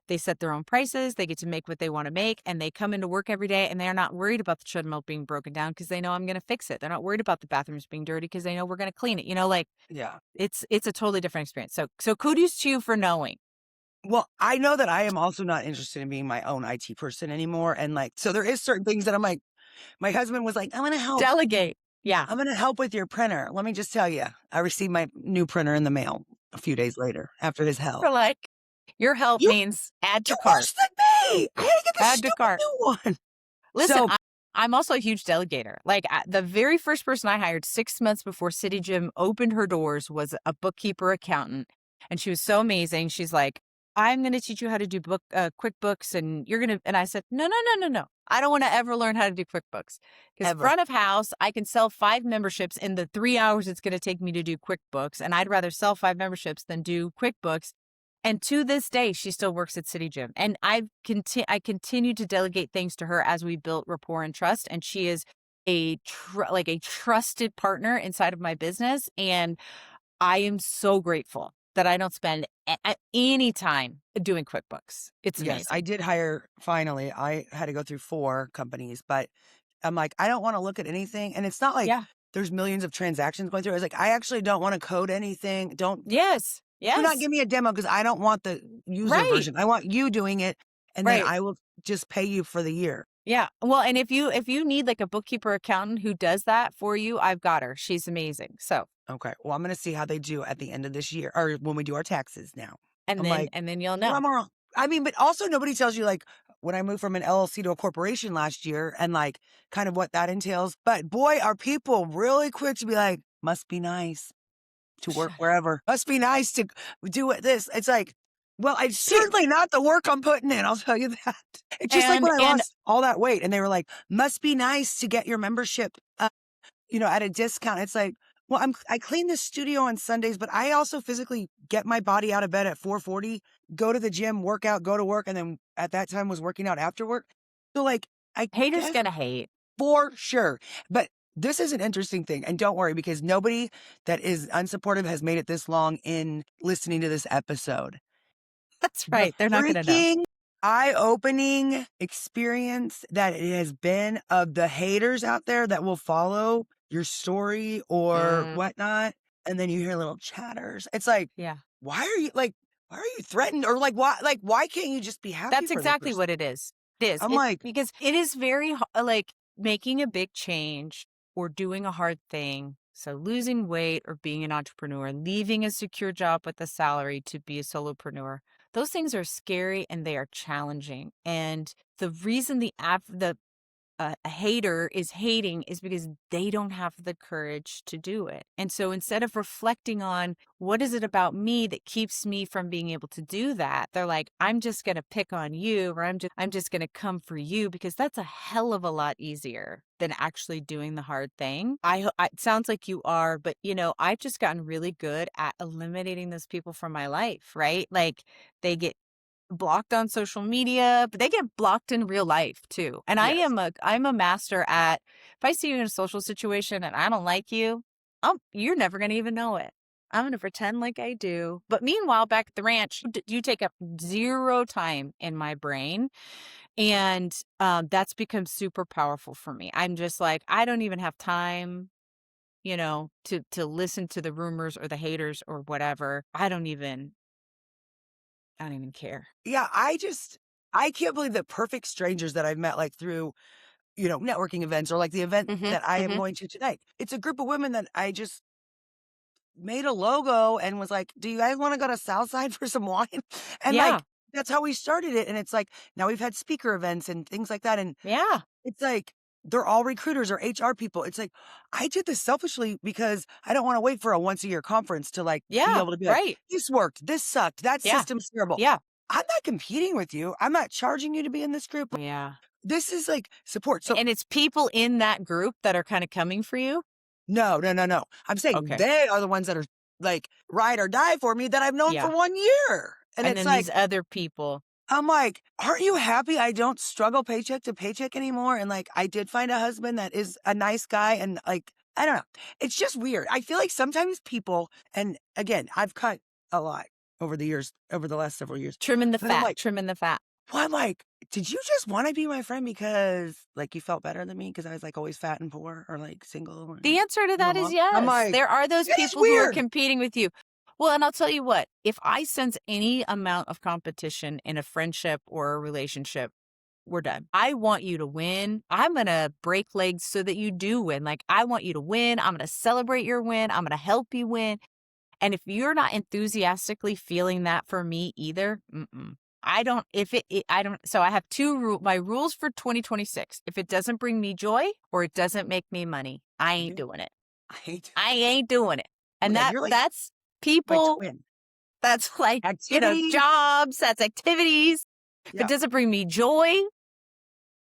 They set their own prices. They get to make what they want to make and they come into work every day and they're not worried about the treadmill being broken down because they know I'm going to fix it. They're not worried about the bathrooms being dirty because they know we're going to clean it. Like Yeah. it's a totally different experience. So kudos to you for knowing. Well, I know that I am also not interested in being my own IT person anymore. And like, so there is certain things that I'm like, my husband was like, I'm going to help. Delegate. Yeah. I'm going to help with your printer. Let me just tell you, I received my new printer in the mail a few days later after his help. For like, your help You, means add to you're cart. worse than me. I had to get the Add to stupid cart. new one. Listen, So, I'm also a huge delegator. Like the very first person I hired 6 months before City Gym opened her doors was a bookkeeper accountant. And she was so amazing. She's like, I'm going to teach you how to do QuickBooks and you're going to, and I said, no, no, no, no, no. I don't want to ever learn how to do QuickBooks because ever. front of house, I can sell 5 memberships in the 3 hours it's going to take me to do QuickBooks. And I'd rather sell 5 memberships than do QuickBooks. And to this day, she still works at City Gym. And I continue to delegate things to her as we built rapport and trust. And she is a trusted partner inside of my business. And I am so grateful that I don't spend any time doing QuickBooks. It's Yes, I amazing. did hire finally. I had to go through 4 companies, but I'm like, I don't want to look at anything. And it's not like Yeah. there's millions of transactions going through. I was like, I actually don't want to code anything. Yes. Do not Yes. give me a demo because I don't want the user Right. version. I want you doing it. And then Right. I will just pay you for the year. Yeah. Well, and if you need like a bookkeeper accountant who does that for you, I've got her. She's amazing. So, Okay. Well, I'm going to see how they do at the end of this year or when we do our taxes now. and I'm then like, and then you'll well, know. I mean, but also nobody tells you like when I moved from an LLC to a corporation last year and like kind of what that entails. But boy, are people really quick to be like, must be nice to work wherever. Must be nice to do this. It's like, well, it's certainly not the work I'm putting in. I'll tell you that. It's just like And when I and lost all that weight and they were like, must be nice to get your membership, at a discount. It's like, well, I clean the studio on Sundays, but I also physically get my body out of bed at 4:40, go to the gym, work out, go to work. And then at that time was working out after work. So like, I haters guess gonna hate. for sure. But this is an interesting thing. And don't worry, because nobody that is unsupportive has made it this long in listening to this episode. That's The right. They're not gonna know. freaking eye-opening experience that it has been of the haters out there that will follow your story or Mm, whatnot. And then you hear little chatters. It's like, yeah. why are you threatened? Or why can't you just be happy That's for the exactly person? what it is. It is. I'm It like, because it is very like making a big change or doing a hard thing. So losing weight or being an entrepreneur, leaving a secure job with a salary to be a solopreneur. Those things are scary and they are challenging. And the reason the a hater is hating is because they don't have the courage to do it. And so instead of reflecting on what is it about me that keeps me from being able to do that, they're like, I'm just going to pick on you, or I'm just going to come for you, because that's a hell of a lot easier than actually doing the hard thing. It sounds like you are, but I've just gotten really good at eliminating those people from my life, right? Like, they get blocked on social media, but they get blocked in real life too. And Yes. I'm a master at, if I see you in a social situation and I don't like you, you're never going to even know it. I'm going to pretend like I do. But meanwhile, back at the ranch, you take up zero time in my brain. And that's become super powerful for me. I'm just like, I don't even have time, to listen to the rumors or the haters or whatever. I don't even care. Yeah, I can't believe the perfect strangers that I've met, like, through, networking events or, like, the event Mhm, that I am mhm. going to tonight. It's a group of women that I just made a logo and was like, "Do you guys wanna go to Southside for some wine?" And, Yeah, like, that's how we started it, and it's like, now we've had speaker events and things like that, and yeah, it's like, they're all recruiters or HR people. It's like, I did this selfishly because I don't wanna wait for a once a year conference to, like, be yeah, able to be like, right. "This worked, this sucked, that Yeah, system's terrible." yeah, I'm not competing with you. I'm not charging you to be in this group. yeah. This is, like, support. So And it's people in that group that are kinda coming for you? no, no, no, no. I'm saying Okay, they are the ones that are, like, ride or die for me that I've known for yeah. 1 year. And And it's then like, these other people. I'm like, "Aren't you happy I don't struggle paycheck to paycheck anymore?" And, like, I did find a husband that is a nice guy and, like, I don't know. It's just weird. I feel like sometimes people, and again, I've cut a lot over the years, over the last several years, Trimming the but I'm fat, like, trimming the fat. well, I'm like, "Did you just wanna be my friend because, like, you felt better than me because I was, like, always fat and poor or, like, single The and answer to that single is mom?" I'm yes. like, There are those "This is people who are weird." competing with you. Well, and I'll tell you what, if I sense any amount of competition in a friendship or a relationship, we're done. I want you to win. I'm gonna break legs so that you do win. Like, I want you to win. I'm gonna celebrate your win. I'm gonna help you win. And if you're not enthusiastically feeling that for me either, I don't, I don't, so I have my rules for 2026. If it doesn't bring me joy or it doesn't make me money, I ain't Okay. doing it. I hate I ain't doing it. Oh my And god, you're like that's my people, twin. that's like, Activity. jobs, that's activities. If it Yeah, doesn't bring me joy,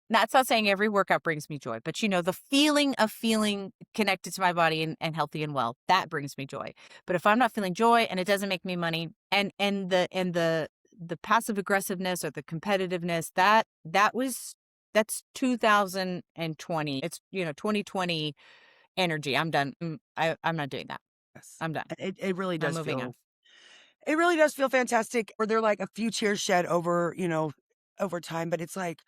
that's not saying every workout brings me joy, but the feeling of feeling connected to my body and healthy and well, that brings me joy. But if I'm not feeling joy and it doesn't make me money, and the passive aggressiveness or the competitiveness, that's 2020. It's 2020 energy. I'm done. I'm not doing that. yes. I'm done. It really I'm does moving on. feel it really does feel fantastic. Or there like a few tears shed over, over time, but it's like,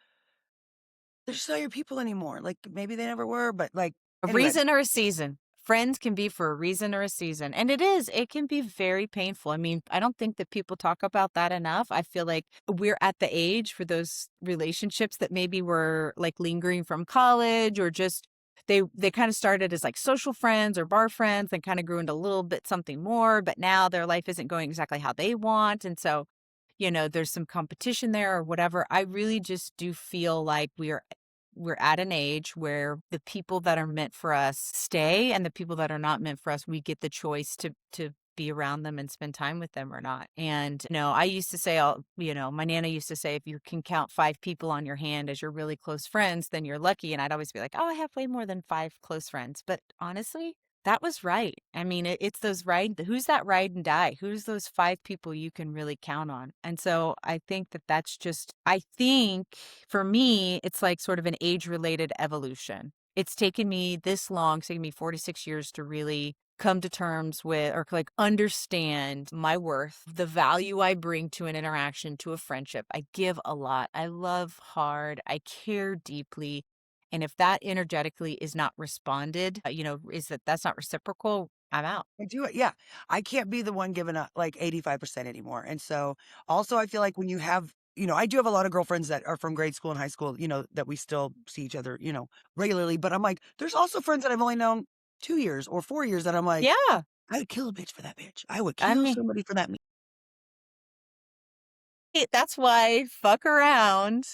they're just not your people anymore. Like, maybe they never were, but, like, A anyway. reason or a season. Friends can be for a reason or a season. And it can be very painful. I mean, I don't think that people talk about that enough. I feel like we're at the age for those relationships that maybe were like lingering from college, or just they kind of started as like social friends or bar friends and kind of grew into a little bit something more, but now their life isn't going exactly how they want. And so, there's some competition there or whatever. I really just do feel like we're at an age where the people that are meant for us stay, and the people that are not meant for us, we get the choice to be around them and spend time with them or not. And I used to say, my nana used to say, if you can count 5 people on your hand as your really close friends, then you're lucky. And I'd always be like, oh, I have way more than 5 close friends. But honestly, that was right. I mean, it's those who's that ride and die? Who's those 5 people you can really count on? And so I think I think for me, it's like sort of an age related evolution. It's taken me this long, it's taken me 46 years to really come to terms with, or like understand my worth, the value I bring to an interaction, to a friendship. I give a lot. I love hard. I care deeply. And if that energetically is not responded, that's not reciprocal, I'm out. I do it. Yeah. I can't be the one giving up like 85% anymore. And so also I feel like when you have, I do have a lot of girlfriends that are from grade school and high school, that we still see each other, regularly. But I'm like, there's also friends that I've only known 2 years or 4 years that I'm like, Yeah. I would kill a bitch for that bitch. I would I kill mean, somebody for that. that's why fuck around.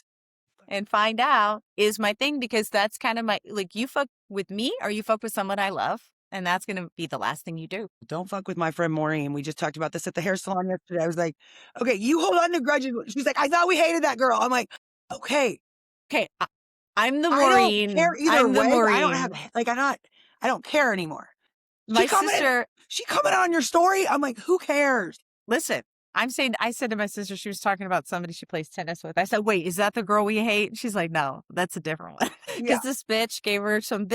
and find out is my thing, because that's kind of my, like, you fuck with me or you fuck with someone I love. And that's going to be the last thing you do. Don't fuck with my friend Maureen. We just talked about this at the hair salon yesterday. I was like, okay, you hold on to grudges. She's like, I thought we hated that girl. I'm like, okay, Okay. I'm the I don't care Maureen. either I'm the way, but I don't have, Maureen. like, I don't care anymore. My sister, She commented on your story. I'm like, who cares? listen, I said to my sister, she was talking about somebody she plays tennis with. I said, wait, is that the girl we hate? She's like, no, that's a different one. Yeah. Because this bitch gave her some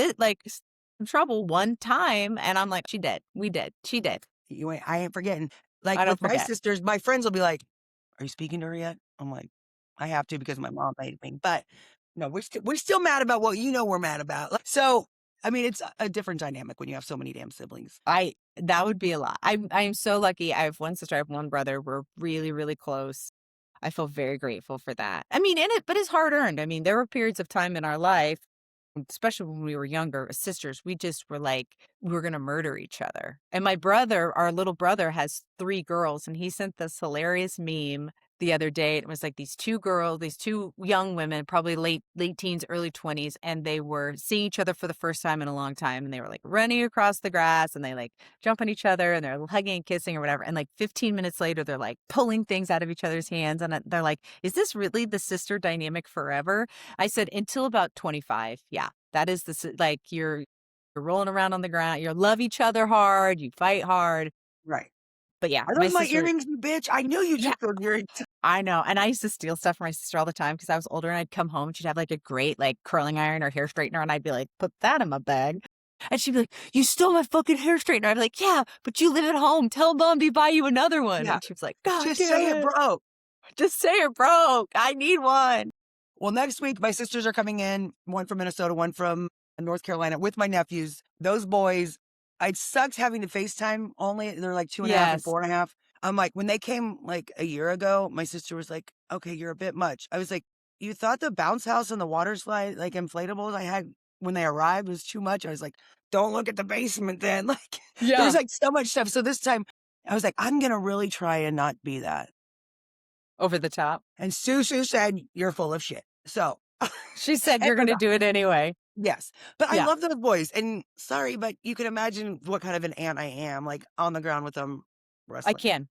trouble one time. And I'm like, she did. We did. She did. I ain't forgetting. Like I don't with my forget. sisters, my friends will be like, are you speaking to her yet? I'm like, I have to because my mom made me. But no, we're still mad about what we're mad about. So, I mean, it's a different dynamic when you have so many damn siblings. That would be a lot. I'm so lucky. I have one sister, I have one brother. We're really, really close. I feel very grateful for that. I mean, but it's hard earned. I mean, there were periods of time in our life, especially when we were younger, as sisters, we just were like, we were going to murder each other. And my brother, our little brother, has 3 girls, and he sent this hilarious meme the other day. It was like these 2 girls, these 2 young women, probably late teens, early 20s, and they were seeing each other for the first time in a long time. And they were like running across the grass, and they like jump on each other, and they're hugging and kissing or whatever. And like 15 minutes later, they're like pulling things out of each other's hands. And they're like, is this really the sister dynamic forever? I said, until about 25. Yeah, that is like you're rolling around on the ground. You love each other hard. You fight hard. Right. But yeah, Are my those my sister, earrings, you bitch? I knew you took those earrings. I know. And I used to steal stuff from my sister all the time because I was older, and I'd come home and she'd have like a great like curling iron or hair straightener. And I'd be like, put that in my bag. And she'd be like, you stole my fucking hair straightener. I'd be like, yeah, but you live at home. Tell mom to buy you another one. Yeah. And she was like, God, Just say it broke. Just say it broke. I need one. Well, next week, my sisters are coming in, one from Minnesota, one from North Carolina, with my nephews. Those boys, it sucks having to FaceTime only. They're like 2.5 and 4.5. I'm like, when they came like a year ago, my sister was like, okay, you're a bit much. I was like, you thought the bounce house and the water slide, like inflatables I had when they arrived was too much. I was like, don't look at the basement then. Like, there was like so much stuff. So this time I was like, I'm going to really try and not be that. Over the top. And Susu said, you're full of shit. So she said, you're going to do it anyway. Yes. But I love those boys. And sorry, but you can imagine what kind of an aunt I am, like on the ground with them wrestling. I can.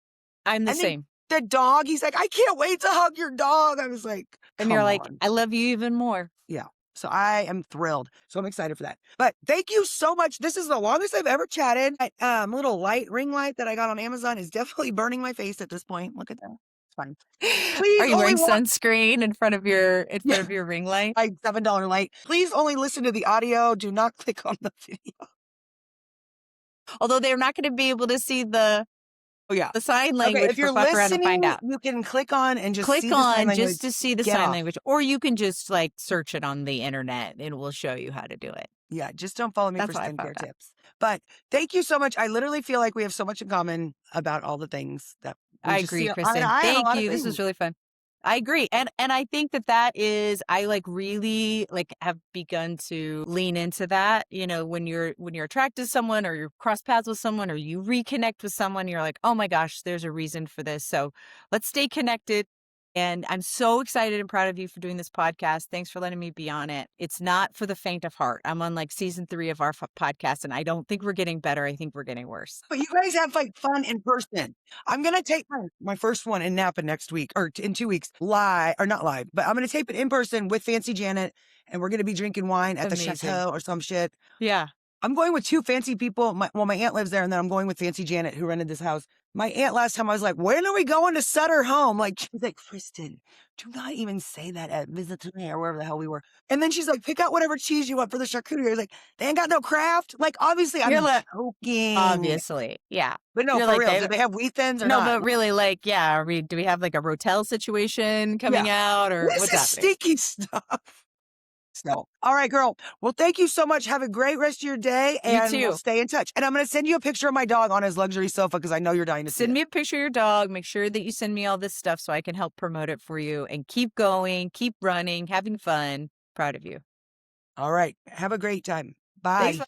I'm the same. The dog, he's like, I can't wait to hug your dog. I was like, and you're like, I love you even more. Yeah. So I am thrilled. So I'm excited for that. But thank you so much. This is the longest I've ever chatted. Little ring light that I got on Amazon is definitely burning my face at this point. Look at that. It's fine. Please, are you wearing sunscreen in front of your ring light? Like $7 light. Please only listen to the audio. Do not click on the video. Although they're not going to be able to see the sign language. If you're listening, find out. You can click on and just click see the on sign language. Just to see the sign language, or you can just like search it on the internet and it will show you how to do it. Yeah, just don't follow me for skincare tips. But thank you so much. I literally feel like we have so much in common about all the things that I agree, Kristen. Thank you. This was really fun. I agree. And I think that is, I like really like have begun to lean into that, you know, when you're attracted to someone or you're cross paths with someone or you reconnect with someone, you're like, oh my gosh, there's a reason for this. So let's stay connected. And I'm so excited and proud of you for doing this podcast. Thanks for letting me be on it. It's not for the faint of heart. I'm on like season 3 of our podcast, and I don't think we're getting better. I think we're getting worse. But you guys have like fun in person. I'm going to take my first one in Napa next week or in 2 weeks, live or not live, but I'm going to tape it in person with Fancy Janet, and we're going to be drinking wine at the chateau or some shit. Yeah. I'm going with 2 fancy people. My aunt lives there, and then I'm going with Fancy Janet, who rented this house. My aunt last time I was like, when are we going to Sutter home? Like, she's like, Kristen, do not even say that at Visit to Me or wherever the hell we were. And then she's like, pick out whatever cheese you want for the charcuterie. I was like, they ain't got no Kraft. Like, obviously, I'm joking. Obviously, yeah. But no, for real, do they have wheat thins or not? No, but really, like, yeah, do we have like a Rotel situation coming out or what's happening? Sticky stuff. So, all right, girl. Well, thank you so much. Have a great rest of your day, and we'll stay in touch. And I'm going to send you a picture of my dog on his luxury sofa because I know you're dying to see it. Send me a picture of your dog. Make sure that you send me all this stuff so I can help promote it for you. And keep going, keep running, having fun. Proud of you. All right. Have a great time. Bye. Thanks.